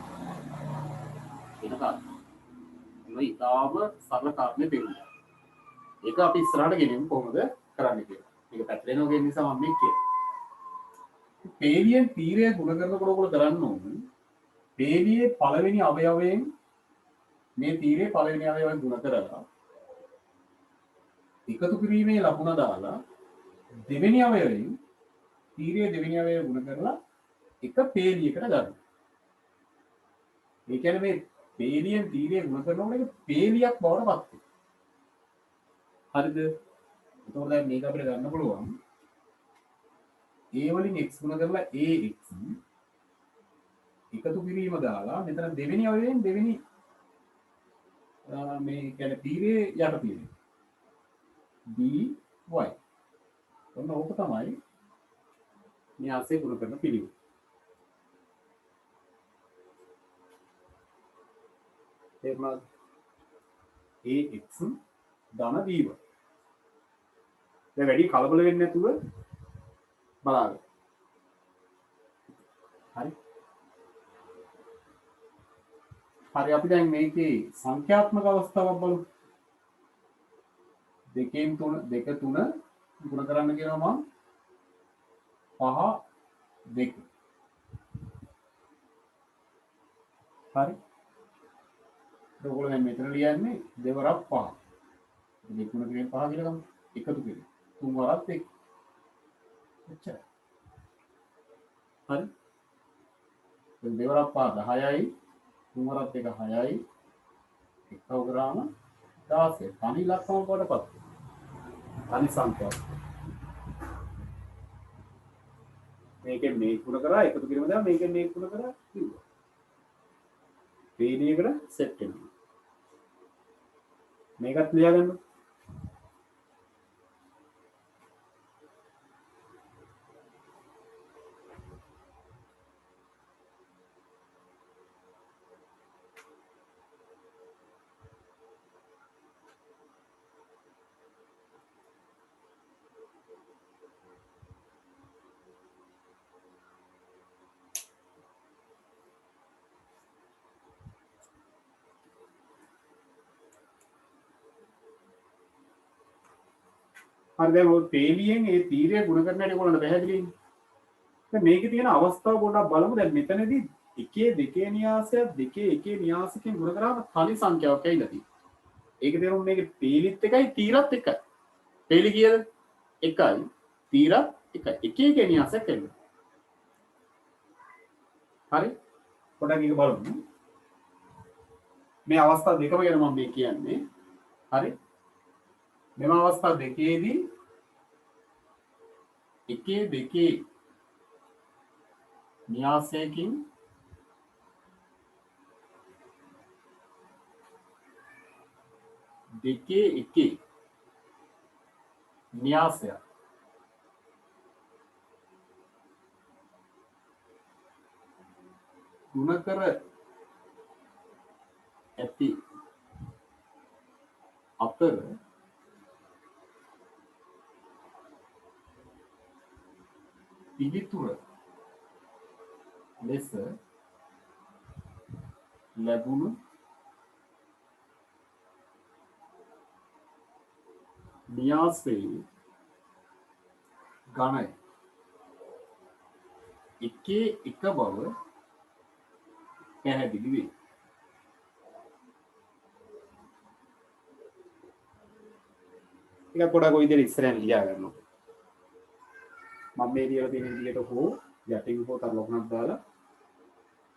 ඒක තමයි. ඔන්න ඊටාම සරල කාරණේ තේරුම් ගන්න. ඒක අපි ඉස්සරහට ගෙනියමු කොහොමද කරන්නේ කියලා. මේක පැටලෙනවා කියන නිසා මම මේ කියන්නේ. පේලියෙන් තීරය ගුණ කරනකොට ඔයගොල්ලෝ කරන්න ඕනේ පේලියේ පළවෙනි අවයවයෙන් මේ තීරයේ පළවෙනි අවයවයෙන් ගුණ කරලා එකතු කිරීමේ ලකුණ දාලා දෙවෙනි අවයවයෙන් තීරයේ දෙවෙනි අවයව ගුණ කරලා එක පේලියකට ගන්න. ඒ කියන්නේ මේ පේලියෙන් තීරයේ ගුණ කරනකොට ඒක පේලියක් බවට පත් වෙනවා. හරිද? එතකොට දැන් මේක අපිට ගන්න පුළුවන් a වලින් x ගුණ කරලා ax එකතු කිරීම දාලා මෙතන දෙවෙනි අවයවයෙන් දෙවෙනි මේ කියන්නේ තීරයේ යට තියෙන්නේ dy. ඔන්න ඕක තමයි න්‍යාසය ගුණ කරන පිළිවෙල. තේරුණාද? ax ධන dy. දැන් වැඩි කලබල වෙන්නේ නැතුව බලන්න. හරි. හරි අපි දැන් මේකේ සංඛ්‍යාත්මක අවස්ථාවක් බලමු. 2 3 ගුණ කරන්න කියනවා මම 5 2. හරි. ඔයගොල්ලෝ දැන් මෙතන ලියන්නේ දෙවරක් 5. 2 ගුණ කිරීම 5 කියලා ගමු. එකතු කිරීම 3 වරක් 1. එච්චරයි. හරි. දැන් දෙවරක් 5 10යි 3 වරක් 1 6යි 1 ග්‍රාම 16. තනි ඉලක්කම කොටපත්. තනි සංඛ්‍යාවක්. මේකෙන් මේ ගුණ කරා එකතු කිරීම දැන් මේකෙන් මේ ගුණ කරා කිව්වා. පේලියකට සෙට් වෙනවා. මේකත් ලියාගන්න. හරි දැන් ඔය පේලියෙන් ඒ තීරය ගුණ කරන හැටි ඔයගොල්ලන්ට පැහැදිලිනේ. දැන් මේකේ තියෙන අවස්ථාව පොඩ්ඩක් බලමු. දැන් මෙතනදී 1 2 න්‍යාසයක් 2 1 න්‍යාසකින් ගුණ කරාම තනි සංඛ්‍යාවක් ඇවිල්ලා තියෙනවා. ඒක තේරුම් මේකේ පේලිත් එකයි තීරත් එකයි. පේලි කීයද? 1යි. තීරත් 1යි. 1 1 න්‍යාසයක් ඇවිල්ලා. හරි. පොඩ්ඩක් ඒක බලමු. මේ අවස්ථා දෙකම ගැන මම මේ කියන්නේ. හරි. මෙම අවස්ථා දෙකේදී 1 2 න්‍යාසයකින් දෙකේ එකේ න්‍යාසය ගුණ කර ඇති අතර පිළිතුර ලෙස ලැබුණු න්‍යාසයේ ගණය එකේ එක බව පැහැදිලි වේ. ඒක පොඩක් ඔය විදිහට ඉස්සරහින් ලියා ගන්නවා. මම මේ ලියලා තියෙන විදිහට හෝ යටින් හෝ තර ලොකුණක් දාලා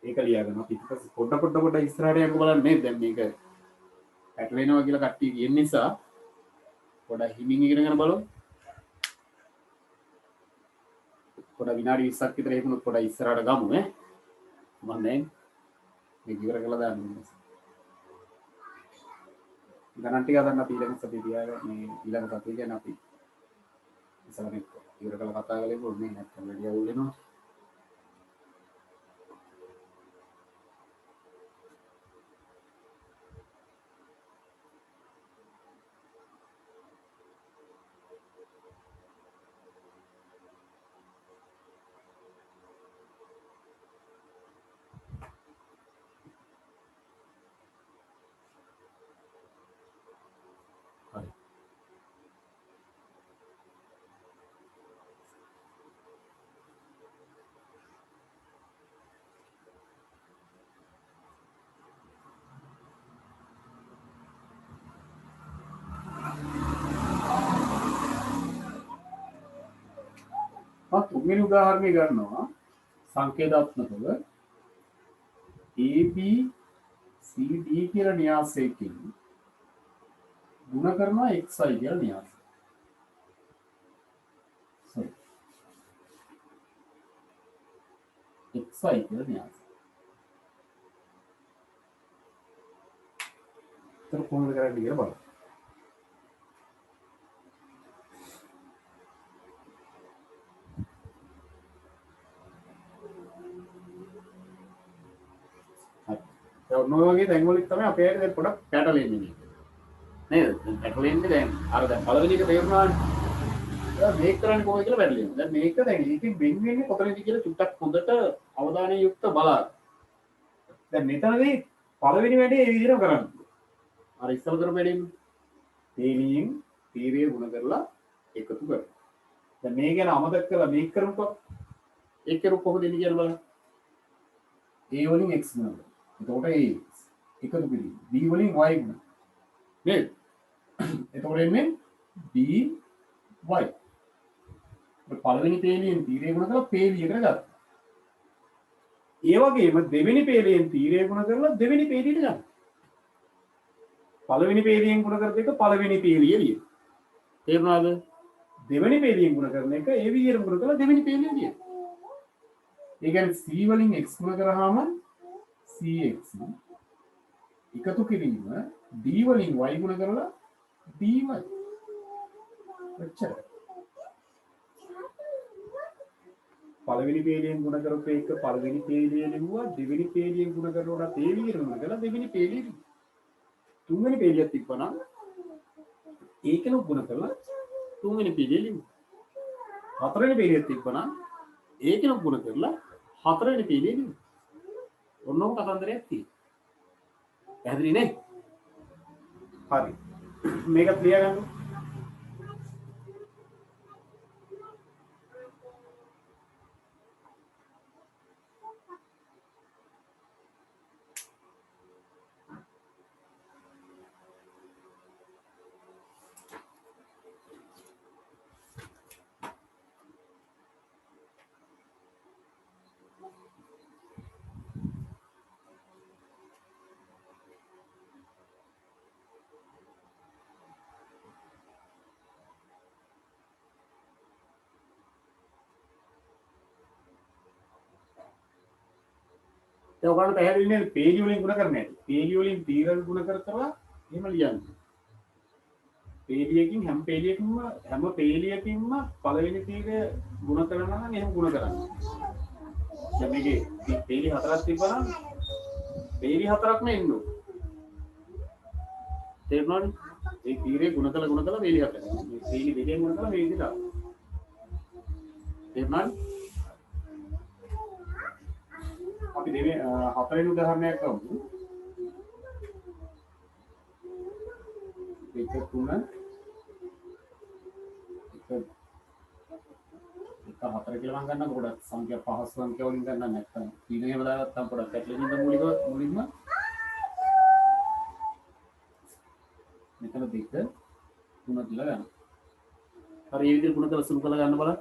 ඒක ලියා ගන්නවා. පිටපස්ස පොඩ ඉස්සරහට යන්න බලන්නේ දැන් මේක පැටලෙනවා කියලා කට්ටිය කියන නිසා පොඩ හිමින් ඉගෙන ගන්න බලමු. පොඩ විනාඩි 20ක් විතර එහෙමනොත් පොඩ ඉස්සරහට ගමු ඈ. මම දැන් මේක ඉවර කරලා දාන්න. ගණන් ටික හදන්න අපි ඊළඟ සතියේ තියාගන්න මේ ඊළඟ සතියේ ගැන අපි ඉස්සරහින් ඉවර කරලා කතා කරලා ඉන්නේ නැත්නම් වැඩි අවුල් වෙනවා. තුන්වෙනි උදාහරණය ගන්නවා සංකේතාත්මකව AB CD කියලා න්‍යාසයකින් ಗುಣ කරනවා XI කියලා න්‍යාසය. XI කියලා න්‍යාසය. ඒක කොහොමද කරන්නේ කියලා බලන්න. ඔන්නෝගේ තැන්වලින් තමයි අපේ ඇයි දැන් පොඩක් පැටලෙන්නේ නේද? පැටලෙන්නේ දැන් අර දැන් පළවෙනි එක තේරුණානේ. දැන් මේක කරන්නේ කොහොමද කියලා පැටලෙනවා. දැන් මේක දැන් ඒකෙන් වෙන් වෙන්නේ කොතනද කියලා චුට්ටක් හොඳට අවධානය යොක්ත බලන්න. දැන් මෙතනදී පළවෙනි වැඩේ මේ විදිහට කරන්න. අර ඉස්සර කරපු වැඩේම තේලියෙන් තීරය ගුණ කරලා එකතු කරනවා. දැන් මේ ගැන අමතක කරලා මේක කරමුකෝ. ඒක කරු කොහොමද එන්නේ කියලා බලන්න. A වලින් x ගුණ කරනවා. එතකොට A එකතු කිරීම. B වලින් y ගුණ. නේද? එතකොට එන්නේ B y. පළවෙනි පේලියෙන් තීරය ගුණ කරලා පේලියකට ගත්තා. ඒ වගේම දෙවෙනි පේලියෙන් තීරය ගුණ කරලා දෙවෙනි පේලියට ගන්නවා. පළවෙනි පේලියෙන් ගුණ කරපු එක පළවෙනි පේලිය ලියන. තේරුණාද? දෙවෙනි පේලියෙන් ගුණ කරන එක ඒ විදිහට ගුණ කරලා දෙවෙනි පේලිය ලියන. ඒ කියන්නේ c වලින් x ගුණ කරාම cx එකතු කිරීම d වලින් y ගුණ කරලා dy. එච්චරයි. පළවෙනි පේලියෙන් ගුණ කරපු එක පළවෙනි පේලිය ලිව්වා, දෙවෙනි පේලියෙන් ගුණ කරනකොට ඒ විදිහට ගුණ කරලා දෙවෙනි පේලිය ලිව්වා. තුන්වෙනි පේලියක් තිබ්බනම් ඒකෙන් ගුණ කරලා තුන්වෙනි පේලිය ලිව්වා. හතරවෙනි පේලියක් තිබ්බනම් ඒකෙන් ගුණ කරලා හතරවෙනි පේලිය ලිව්වා. ඔන්නෝම කතන්දරයක් තියෙනවා. පැහැදිලි නේ? හරි. මේක ක්ලියර් කරගන්න. ඒ ඔයගොල්ලෝ පැහැදිලි නේද? පේජ් වලින් ගුණ කරන්නේ නැති. පේජ් වලින් තීරණ ගුණ කරලා එහෙම ලියන්නේ. පේලියකින් හැම පේලියකින්ම පළවෙනි තීරය ගුණ කරනවා නම් එහෙම ගුණ කරන්නේ. දැන් මේකේ පේලි හතරක් තිබ්බනම් පේලි හතරක්ම එන්න ඕන. තේරුණාද? ඒ තීරය ගුණ කළා පේලි හතරක්. මේ පේලි දෙකෙන් ගුණ කළා මේ විදිහට. තේරුණාද? අපි දෙවෙනි හතරවෙනි උදාහරණයක් ගමු. එක තුන එක හතර කියලා මම ගන්නවා. පොඩක් සංඛ්‍යා පහසු සංඛ්‍යා වලින් ගන්න නැත්නම් තීනේම දාගත්තාම පොඩක් පැටලෙන ඉඳ මුලින්ම මෙතන දෙක තුන කියලා ගන්න. හරි මේ විදිහට ගුණ කරලා සුළු කරලා ගන්න බලන්න.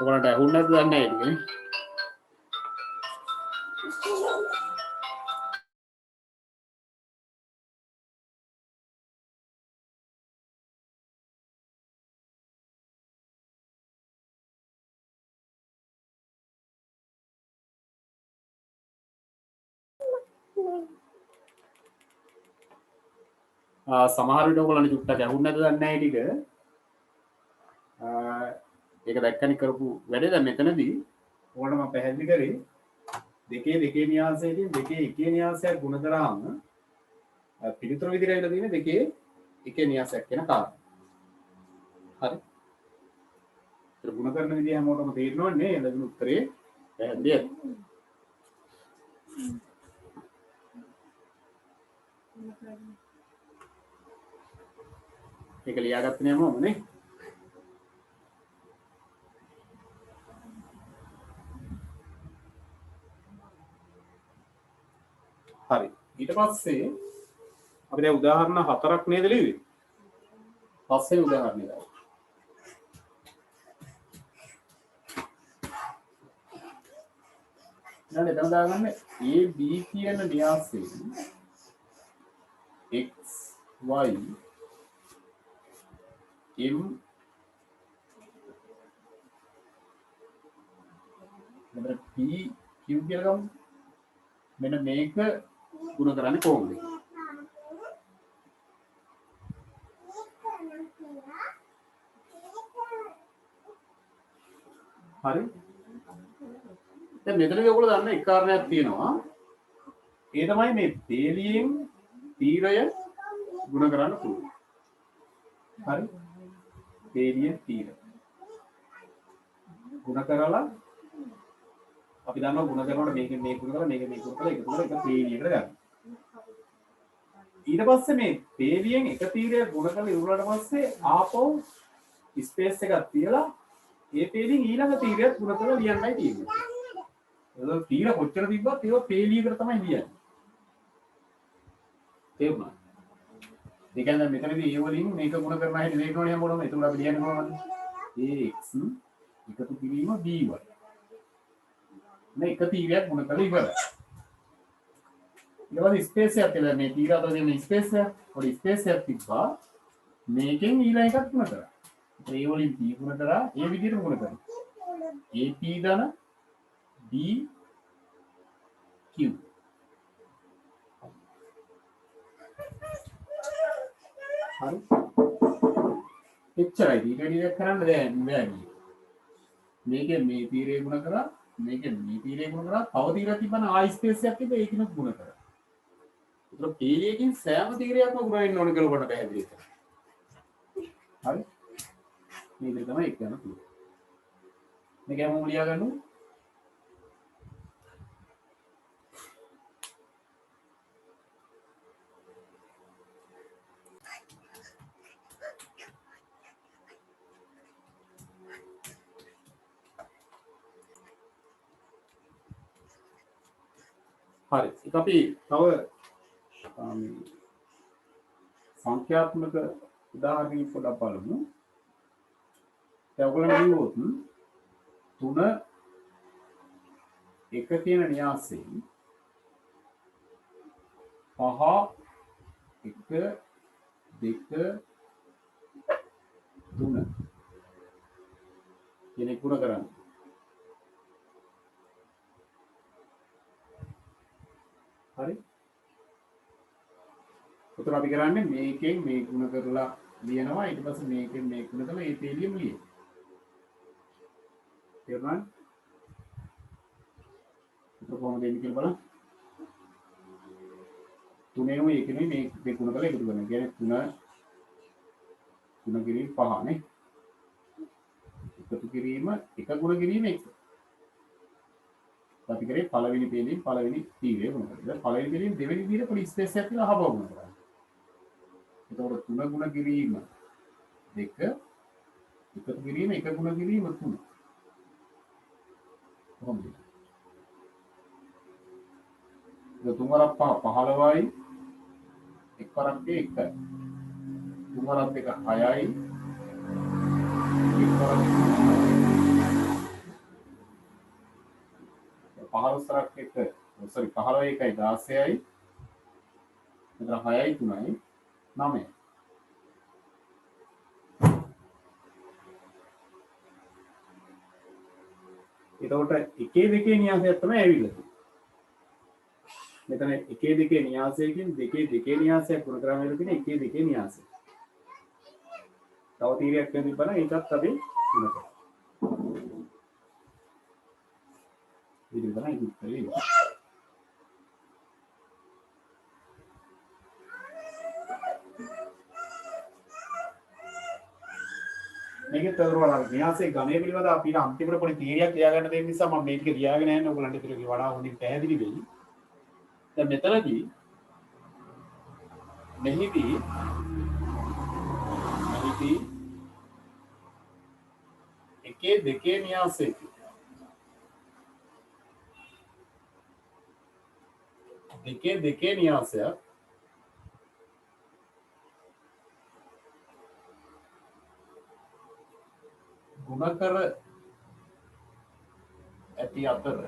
ඔයාලට ඇහුන්නේ නැද්ද දන්නේ නැහැ ඒක. සමහර විට ඔයගොල්ලන්ට චුට්ටක් ඇහුන්නේ නැද්ද දන්නේ නැහැ ටික. ඒක දැක්කනි කරපු වැඩේ දැන් මෙතනදී ඕකට මම පැහැදිලි කරේ දෙකේ න්‍යාසයකින් දෙකේ එකේ න්‍යාසයක් ගුණ කරාම පිළිතුර විදිහට ඇවිල්ලා තියෙන්නේ දෙකේ එකේ න්‍යාසයක් කියන කාරණා. හරි. ඒක ගුණ කරන විදිහ හැමෝටම තේරෙනවනේ ලැබුණු උත්තරේ පැහැදිලිද? ඒක ලියාගත්තේ නෑම නේ. හරි. ඊට පස්සේ අපි දැන් උදාහරණ 4ක් නේද ලිව්වේ? පස්සේ උදාහරණය දාමු. දැන් එතන දාගන්න A B කියන න්‍යාසයෙන් x y m මෙතන p q කියලා ගමු. මෙන්න මේක ගුණ කරන්නේ කොහොමද? හරි. දැන් මෙතනදී ඔයගොල්ලෝ දන්න එක කාරණයක් තියෙනවා. ඒ තමයි මේ පේලියෙන් තීරය ගුණ කරන්න පුළුවන්. හරි. පේලියෙන් තීරය ගුණ කරලා අපි දන්නවා ගුණ කරනකොට මේකෙන් මේක ගුණ කරලා මේකෙන් මේක ගුණ කරලා එකතු කරලා එක පේලියකට ගන්න. ඊට පස්සේ මේ පේලියෙන් එක තීරයක් ගුණ කරලා ඉවරලට පස්සේ ආපහු ස්පේස් එකක් තියලා ඒ පේලියෙන් ඊළඟ තීරයක් ගුණ කරලා ලියන්නයි තියෙන්නේ. ඒක තීර කොච්චර තිබ්බත් ඒක පේලියකට තමයි ලියන්නේ. තේරුණා? ඒ කියන්නේ මෙතනදී ඒ වලින් මේක ගුණ කරන හැටි දෙන්නෝනේ හැමෝටම. එතකොට අපි ලියන්නේ කොහොමද? ax එකතු කිරීම by. මේ එක තීරයක් ගුණ කරලා ඉවරයි. ඊට පස්සේ ස්පේස් එකක් තියලා මේ තීර අතර තියෙන ස්පේස් එක පොඩි ස්පේස් එකක් තිබ්බා. මේකෙන් ඊළඟ එකක් ගුණ කරා. ඒ වලින් p ගුණ කරා ඒ විදිහට ගුණ කරා. ap ධන b q. හරි. එච්චරයි. ඊට වැඩි කරන්න බෑ. මේකෙන් මේ තීරය ගුණ කරා මේකෙන් මේ තීරය ගුණ කරා තව තීරයක් තිබ්බම ආයි ස්පේස් එකක් තිබ්බ ඒකිනුත් ගුණ කරා. ඒතර පීලියකින් සෑම තීරයක්ම ගුණ වෙන්න ඕන කියලා කොට පැහැදිලි කරා. හරි. මේ විදිහට තමයි ඒක යන පුළුවන්. මේක හැමෝම ලියා ගන්නු. හරි. ඒක අපි තව සංඛ්‍යාත්මක උදාහරණයක් පොඩ්ඩක් බලමු. දැන් ඔයගොල්ලෝ කියවොත් 3 එක කියන න්‍යාසයෙන් 5 1 2 3 කියන ගුණ කරන්නේ. හරි. උතන අපි කරන්නේ මේකෙන් මේ ගුණ කරලා ලියනවා ඊට පස්සේ මේකෙන් මේ ගුණ කරලා ඒ තේලියම ලියන. තේරුණාද? ඒක කොහොමද එන්නේ කියලා බලන්න. තුනේම ඒකනේ මේ දෙක ගුණ කරලා එකතු කරනවා. කියන්නේ 3 ගුණ කිරීම 5 නේ. එකතු කිරීම එක ගුණ කිරීම 1. අපි කරේ පළවෙනි පේලියෙන් පළවෙනි තීරය ගුණ කරලා. පළවෙනි පේලියෙන් දෙවෙනි තීරය පොඩි ස්පේස් එකක් තියලා අහව ගුණ කරනවා. එතකොට 3 ගුණ කිරීම 2 එකතු කිරීම 1 ගුණ කිරීම 3. කොහොමද? ඒ 3 වරක් 5 15යි 1 වරක් 1යි 3 වරක් 1 6යි 1 වරක් 15 එක සෝරි 15 එකයි 16යි මෙතන 6යි 3යි 9යි. එතකොට එකේ දෙකේ න්‍යාසයක් තමයි ඇවිල්ලා තියෙන්නේ. මෙතන එකේ දෙකේ න්‍යාසයකින් දෙකේ න්‍යාසයක් ගුණ කරගෙන ඉන්න තියෙන එකේ දෙකේ න්‍යාසය. තව තීරයක් වෙන තිබ්බනම් ඒකත් අපි ගුණ කරනවා. ඉතින් තමයි ඒක උත්තරේ. මේකේ තවරවල න්‍යාසයේ ගණය පිළිබඳ අපිට අන්තිමට පොඩි තීරයක් ලියාගන්න දෙන්න නිසා මම මේක ලියාගෙන යන්නේ ඔයගලන්ට ඒක වඩා හොඳින් පැහැදිලි වෙයි. දැන් මෙතනදී මෙහිදී එකේ දෙකේ න්‍යාසයක දෙකේ න්‍යාසයක් ගුණ කර ඇති අතර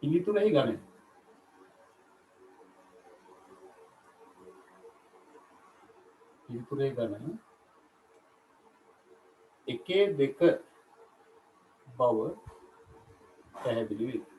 පිළිතුරේ ගණය එකේ දෙක බව පැහැදිලි වේ.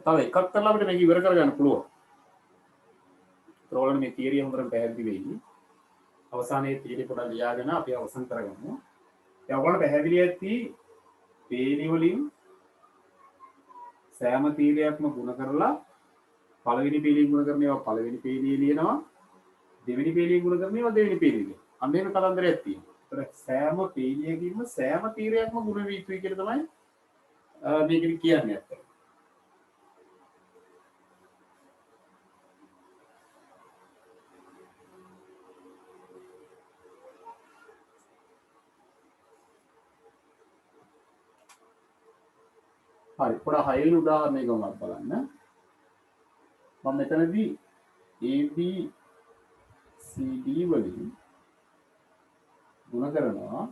තව එකක් කරලා අපිට මේක ඉවර කරගන්න පුළුවන්. ඒතකොට මේ තියරිය හොඳට පැහැදිලි වෙයි. අවසානයේ තියරිය පොඩ්ඩක් ලියාගෙන අපි අවසන් කරගමු. දැන් ඔයගොල්ලෝ පැහැදිලි ඇති පේලි වලින් සෑම තීරයක්ම ගුණ කරලා පළවෙනි පේලියෙන් ගුණ කරන ඒවා පළවෙනි පේලියේ ලියනවා. දෙවෙනි පේලියෙන් ගුණ කරන ඒවා දෙවෙනි පේලියේ. අන්න ඒක කතන්දරයක් තියෙනවා. ඒතර සෑම පේලියකින්ම සෑම තීරයක්ම ගුණ වී යුතුයි කියලා තමයි මේකෙදි කියන්නේ අත්තට. හරි පොඩ හයිල් උදාහරණයක වුණත් බලන්න. මම මෙතනදී AB CD වලින් ගුණ කරනවා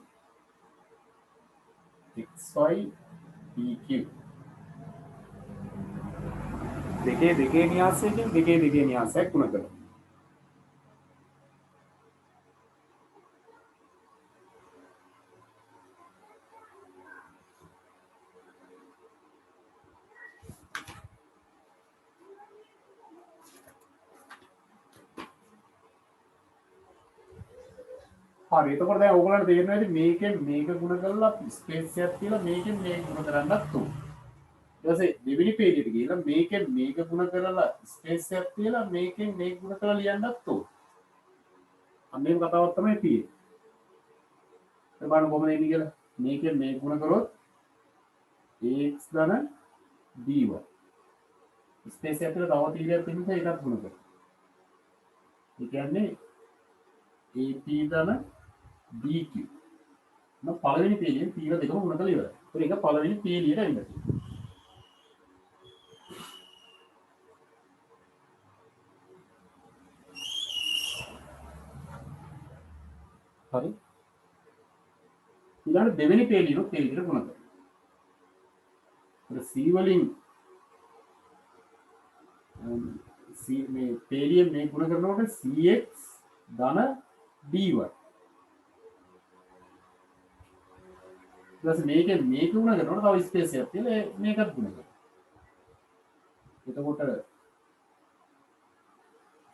XY PQ දෙකේ න්‍යාසයකින් දෙකේ න්‍යාසයක් ගුණ කරනවා. හරි එතකොට දැන් ඕගොල්ලන්ට තේරෙනවා ඇති මේකෙන් මේක ගුණ කරලා ස්පේස් එකක් තියලා මේකෙන් මේක ගුණ කරන්නත් උන්. ඊට පස්සේ දෙවෙනි පේජෙට ගිහලා මේකෙන් මේක ගුණ කරලා ස්පේස් එකක් තියලා මේකෙන් මේක ගුණ කරලා ලියන්නත් උන්. අන්න ඒක කතාවක් තමයි තියෙන්නේ. ඒ බලන්න කොහොමද එන්නේ කියලා. මේකෙන් මේක ගුණ කරොත් ax ධන by ස්පේස් එකක් තියලා තව තීරයක් තියෙනවා ඒකත් ගුණ කරනවා. ඒ කියන්නේ ap ධන BQ න පළවෙනි පේලියෙන් P දෙකම ගුණ කරලා ඉවරයි. ඒක පළවෙනි පේලියට ඇවිල්ලා තියෙනවා. හරි. ඊළඟ දෙවෙනි පේලියට ඒ විදිහට ගුණ කරනවා. ඒක C වලින් C මේ පේලියෙන් මේ ගුණ කරනකොට CX ධන DY ඊට මේක ගුණ කරනකොට තව ස්පේස් එකක් තියලා මේකත් ගුණ කරනවා. එතකොට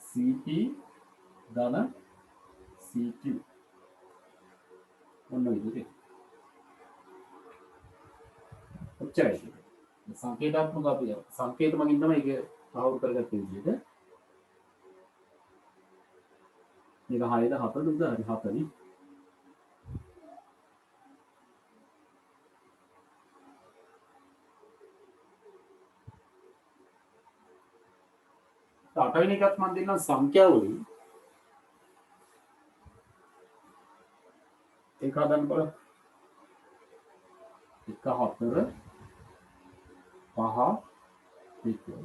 CP ධන CQ ඔන්න විදිහට. ඔච්චරයි. සංකේතාත්මක අපි සංකේත මගින් තමයි ඒක තහවුරු කරගත්තේ විදිහට. මේක 6ද 4ද හරි 4නේ. අටවෙනි එකත් මම දෙන්නම් සංඛ්‍යාවලින් ඒක හදන්න බලන්න 1 4 5 2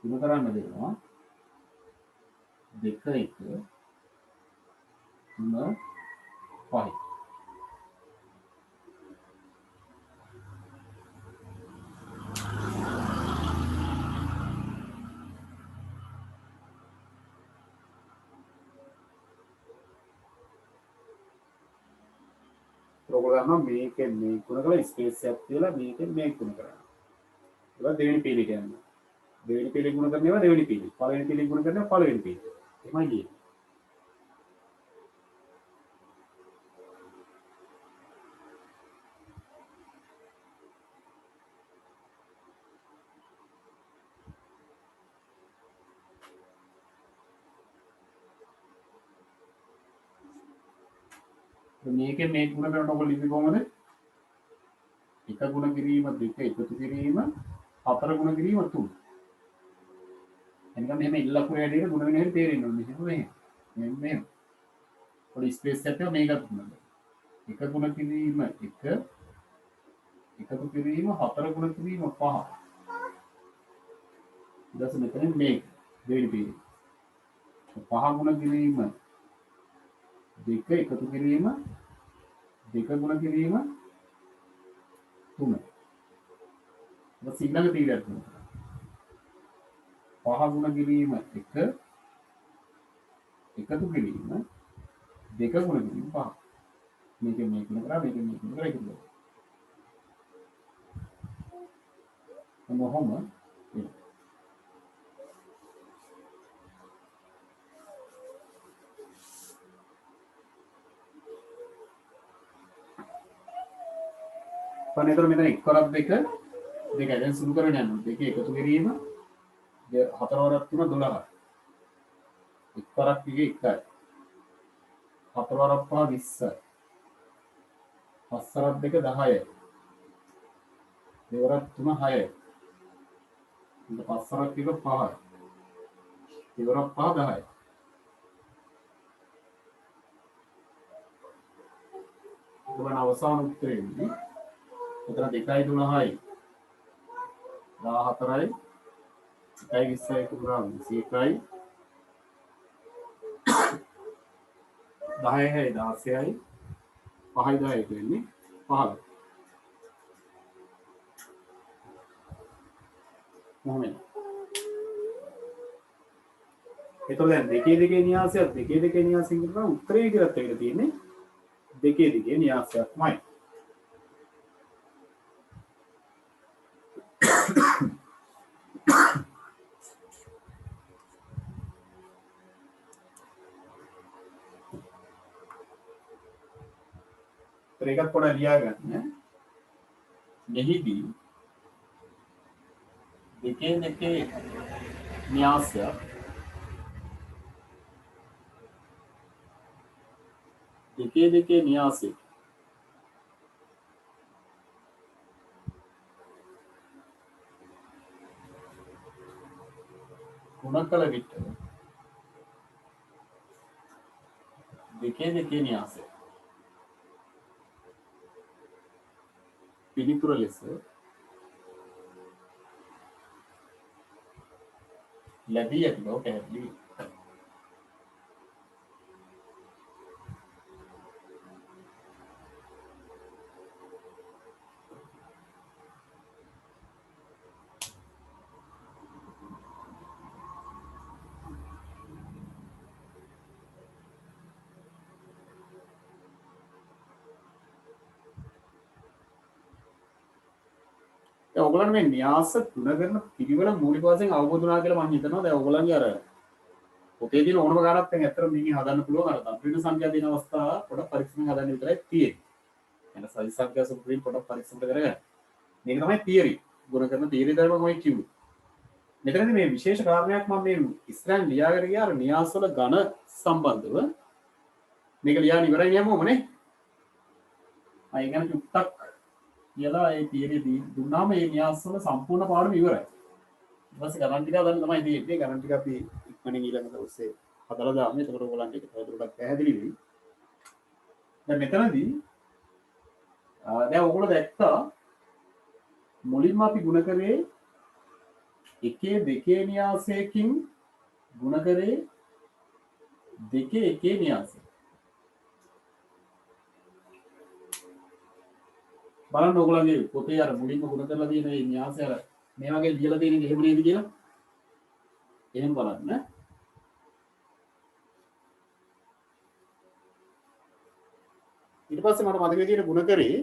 ඉන්න කරන්න දෙනවා 2 1 3 5 ඔයගොල්ලෝ මේකෙන් මේ ගුණ කරලා ස්පේස් එකක් තියලා මේකෙන් මේ ගුණ කරනවා. ඒක දෙවෙනි පීලි කියන්නේ. දෙවෙනි පීලි ගුණ කරනවා දෙවෙනි පීලි. පළවෙනි පීලි ගුණ කරනවා පළවෙනි පීලි. එහෙමයි කියන්නේ. මේකෙන් මේ ගුණ කරනකොට ඔයගොල්ලෝ ලිපි කොහමද? එක ගුණ කිරීම දෙක එකතු කිරීම හතර ගුණ කිරීම තුන. එනිකම් මෙහෙම ඉල්ලපු හැටියට ගුණ වෙන හැටි තේරෙන්න ඕනේ. මෙහෙම මෙහෙම. පොඩි ස්පේස් එකක් මේකත් ගුණ. එක ගුණ කිරීම එක එකතු කිරීම හතර ගුණ කිරීම පහ. ඊට මෙතන මේක දෙවෙනි පීලි. පහ ගුණ කිරීම දෙක එකතු කිරීම දෙක ගුණ කිරීම තුන. ඊට ඊළඟ පීලියක් තියෙනවා. පහ ගුණ කිරීම එක එකතු කිරීම දෙක ගුණ කිරීම පහ. මේකෙන් මේක ගුණ කරා මේකෙන් මේක ගුණ කරා ඒක දුන්නා. මොහොම පනේතර මෙතන එක් වරක් දෙක දැන් සුළු කරගෙන යනවා. දෙක එකතු කිරීම හතර වරක් තුන 12යි. එක් වරක් දිගේ 1යි. හතර වරක් පහ 20යි. පස් වරක් දෙක 10යි. දෙවරක් තුන 6යි. ඊට පස් වරක් දෙක 5යි. දෙවරක් පහ 10යි. ඔබන අවසාන උත්තරේ ඉන්නේ උතර 2යි 12යි 14යි 1යි 20යි කුරාම් 21යි 10යි 16යි 5යි 10යි කියන්නේ 15 මොහොමද එතකොට දැන් දෙකේ දෙකේ න්‍යාසයක් දෙකේ දෙකේ න්‍යාසයෙන් කරනවා උත්තරේ විතරත් එකට තියෙන්නේ දෙකේ දෙකේ න්‍යාසයක්මයි ඒකත් පොඩ්ඩක් ලියා ගන්න. මෙහිදී දෙකේ දෙකේ න්‍යාසය දෙකේ දෙකේ න්‍යාසය ගුණ කළ විට දෙකේ දෙකේ න්‍යාසය පිළිතුර ලෙස ලැබී ඇති බව පැහැදිලි වේ. ඔයගොල්ලන් මේ න්‍යාස තුන කරන පිළිවෙල මූලික වශයෙන් අවබෝධ වුණා කියලා මම හිතනවා. දැන් ඔයගොල්ලන්ගේ අර පොතේ තියෙන ඕනම ගානක් දැන් ඇත්තටම මේකෙන් හදන්න පුළුවන්. අර තත්ත්වික සංඛ්‍යා දින අවස්ථාව පොඩක් පරීක්ෂණයෙන් හදන්න විතරයි තියෙන්නේ. එන සෛ සංඛ්‍යා සුප්‍රීම් පොඩක් පරීක්ෂණ කරගන්න. මේක තමයි තියරි. ගුණ කරන තියරි ධර්ම තමයි කිව්වේ. මෙතනදී මේ විශේෂ කාරණයක් මම මේ ඉස්සරහින් ලියාගෙන ගියා අර න්‍යාස වල ඝන සම්බන්ධව. මේක ලියාගෙන ඉවරයි නියමවම නේ. අය ගැන චුට්ටක් කියලා ඒ තියරි දුන්නාම ඒ න්‍යාස වල සම්පූර්ණ පාඩම ඉවරයි. ඊපස්සේ ගණන් ටික හදන්න තමයි තියෙන්නේ. ගණන් ටික අපි ඉක්මනින් ඊළඟ දවසේ හදලා දාමු. එතකොට ඔයගොල්ලන්ට ඒක තවදුරටත් පැහැදිලි වෙයි. දැන් මෙතනදී දැන් ඔයගොල්ලෝ දැක්කා මුලින්ම අපි ගුණ කරේ එකේ දෙකේ න්‍යාසයකින් ගුණ කරේ දෙකේ එකේ න්‍යාසය. බලන්න ඔයගොල්ලන්ගේ පොතේ අර මුලින්ම ගුණ කරලා තියෙන මේ න්‍යාසය අර මේ වගේ ලියලා තියෙන එක එහෙම නේද කියලා. එහෙම බලන්න. ඊට පස්සේ මට මතක විදියට ගුණ කරේ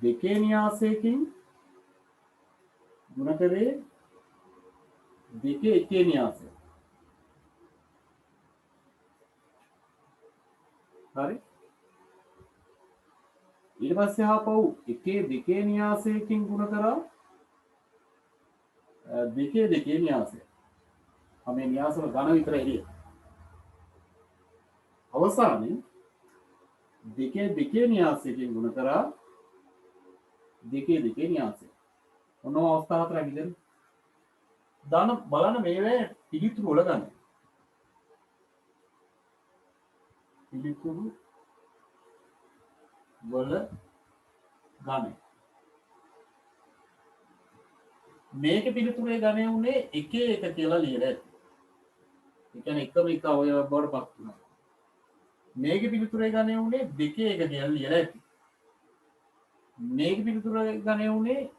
දෙකේ න්‍යාසයකින් ගුණ කරේ දෙකේ එකේ න්‍යාසය. හරි. ඊට පස්සේ ආපහු එකේ දෙකේ න්‍යාසයකින් ගුණ කරා දෙකේ දෙකේ න්‍යාසය. මේ න්‍යාසවල ඝන විතර එළිය. අවසානයේ දෙකේ දෙකේ න්‍යාසයකින් ගුණ කරා දෙකේ දෙකේ න්‍යාසය. ඔන්න අවස්ථා හතරක් ඉතින්. දාන බලන්න මේවේ පිළිතුරු වල ගන්න. පිළිතුරු වල ගන්න. මේක පිළිතුරේ ගණය උනේ එකේ එක කියලා ලියලා ඇති. ඒ කියන්නේ එකම එක අවයවයක් බවට පත් වෙනවා. මේක පිළිතුරේ ගණය උනේ දෙකේ එක කියලා ලියලා ඇති. මේක පිළිතුරේ ගණය උනේ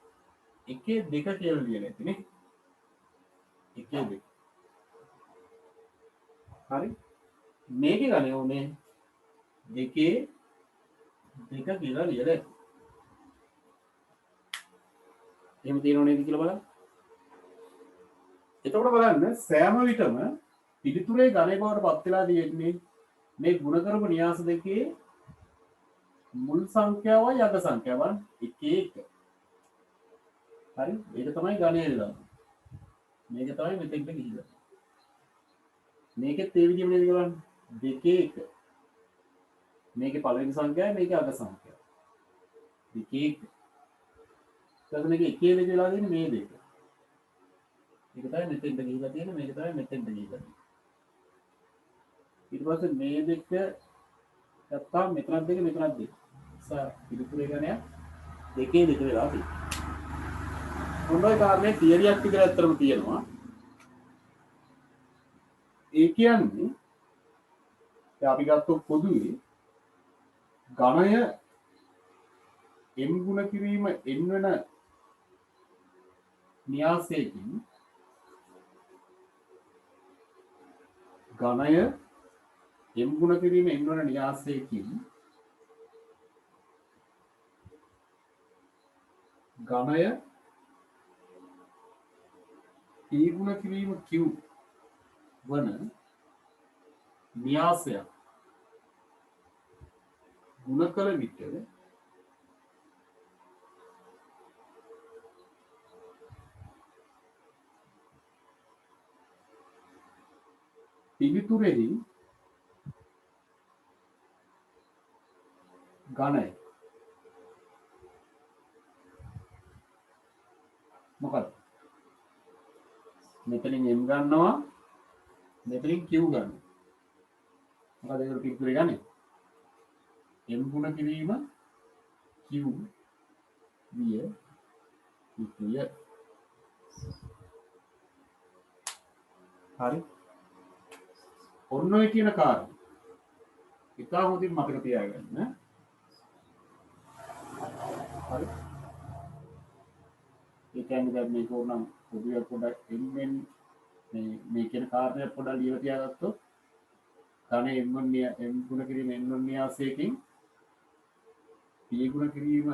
එකේ දෙක කියලා ලියලා ඇති නේ. එකේ දෙක. හරි. මේකේ ගණය උනේ දෙකේ දෙක කියලා ලියලා ඇති. එහෙම තියෙනව නේද කියලා බලන්න. එතකොට බලන්න සෑම විටම පිළිතුරේ ඝනය බවට පත් වෙලා තියෙන්නේ මේ ගුණ කරපු න්‍යාස දෙකේ මුල් සංඛ්‍යාවයි අග සංඛ්‍යාවන් එකේ එක. හරි. ඒක තමයි ඝනය වෙලා. මේක තමයි මෙතෙන්ට ගිහිල්ලා. මේකෙත් ඒ විදිහම නේද බලන්න. දෙකේ එක. මේකේ පළවෙනි සංඛ්‍යාවයි මේකේ අග සංඛ්‍යාව. දෙකේ එක. ඊට මේක එකේ දෙක වෙලා තියෙන්නේ මේ දෙක. මේක තමයි මෙතෙන්ට ගිහිල්ලා තියෙන්නේ මේක තමයි මෙතෙන්ට ගිහිල්ලා තියෙන්නේ. ඊට පස්සේ මේ දෙක ගත්තාම මෙතනත් දෙක මෙතනත් දෙක. පිළිතුරේ ගණය දෙකේ දෙක වෙලා තියෙනවා. මොනවායි කාරණේ තියරියක් විතර ඇත්තටම තියෙනවා. ඒ කියන්නේ දැන් අපි ගත්තොත් පොදුවේ ඝණය m ගුණ කිරීම n වෙන න්‍යාසයකින් ඝණය m ගුණ කිරීම n වන න්‍යාසයකින් ඝණය p ගුණ කිරීම q වන න්‍යාසයක් ගුණ කළ විට පිළිතුරෙහි ඝණය මොකක්ද? මෙතනින් m ගන්නවා මෙතනින් q ගන්නවා. මොකද ඒක පිළිතුරේ ගන්නේ? m ගුණ කිරීම q විය යුතුය. හරි. ඔන්න ඔය කියන කාරණා ඉතා හොඳින් මතක තියාගන්න. හරි. ඒ කියන්නේ දැන් මේක උනම් පොදුවේ පොඩක් එම්ෙන් මේ කියන කාරණයක් පොඩක් ලියලා තියාගත්තොත් ඝන m ගුණ කිරීම n වන න්‍යාසයකින් p ගුණ කිරීම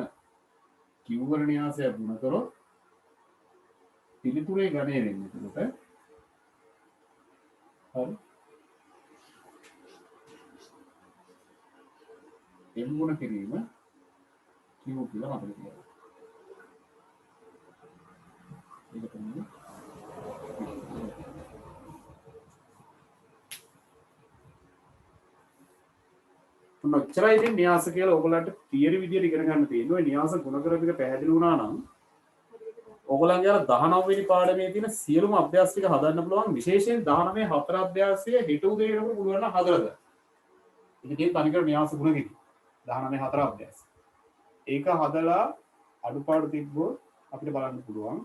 q වන න්‍යාසය ගුණ කරොත් පිළිතුරේ ඝනය වෙන්නේ. එතකොට හරි. m ගුණ කිරීම q කියලා මතක තියාගන්න. ඒක තමයි නොච්චරයි ඉතින් න්‍යාස කියලා ඔයගලන්ට තියරි විදියට ඉගෙන ගන්න තියෙනවා. ඒ න්‍යාස ගුණකර ටික පැහැදිලි වුණා නම් ඔයගලන්ගේ අර 19 වෙනි පාඩමේ තියෙන සියලුම අභ්‍යාස ටික හදන්න පුළුවන්. විශේෂයෙන් 19 හතර අභ්‍යාසය හිත උදේ වෙනකොට පුළුවන් නම් හදලා දාන්න. ඉතින් තනිකර න්‍යාස ගුණ කිවි 19 හතර අභ්‍යාස. ඒක හදලා අඩුපාඩු තිබ්බොත් අපිට බලන්න පුළුවන්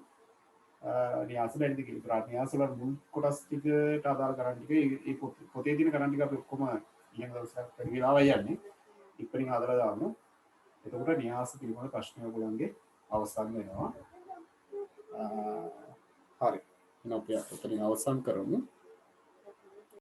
න්‍යාස බැරිද කියලා. න්‍යාස වල මුල් කොටස් ටිකට අදාළ කරන් ටික ඒ පොතේ තියෙන කරන් ටික අපි ඔක්කොම ඊළඟ දවසට පරිවිලාවයි යන්නේ. ඉක්මනින් හදලා දාමු. එතකොට න්‍යාස පිළිබඳ ප්‍රශ්න ඔයගොල්ලන්ගේ අවසන් වෙනවා. හරි. එහෙනම් අපි අතනින් අවසන් කරමු.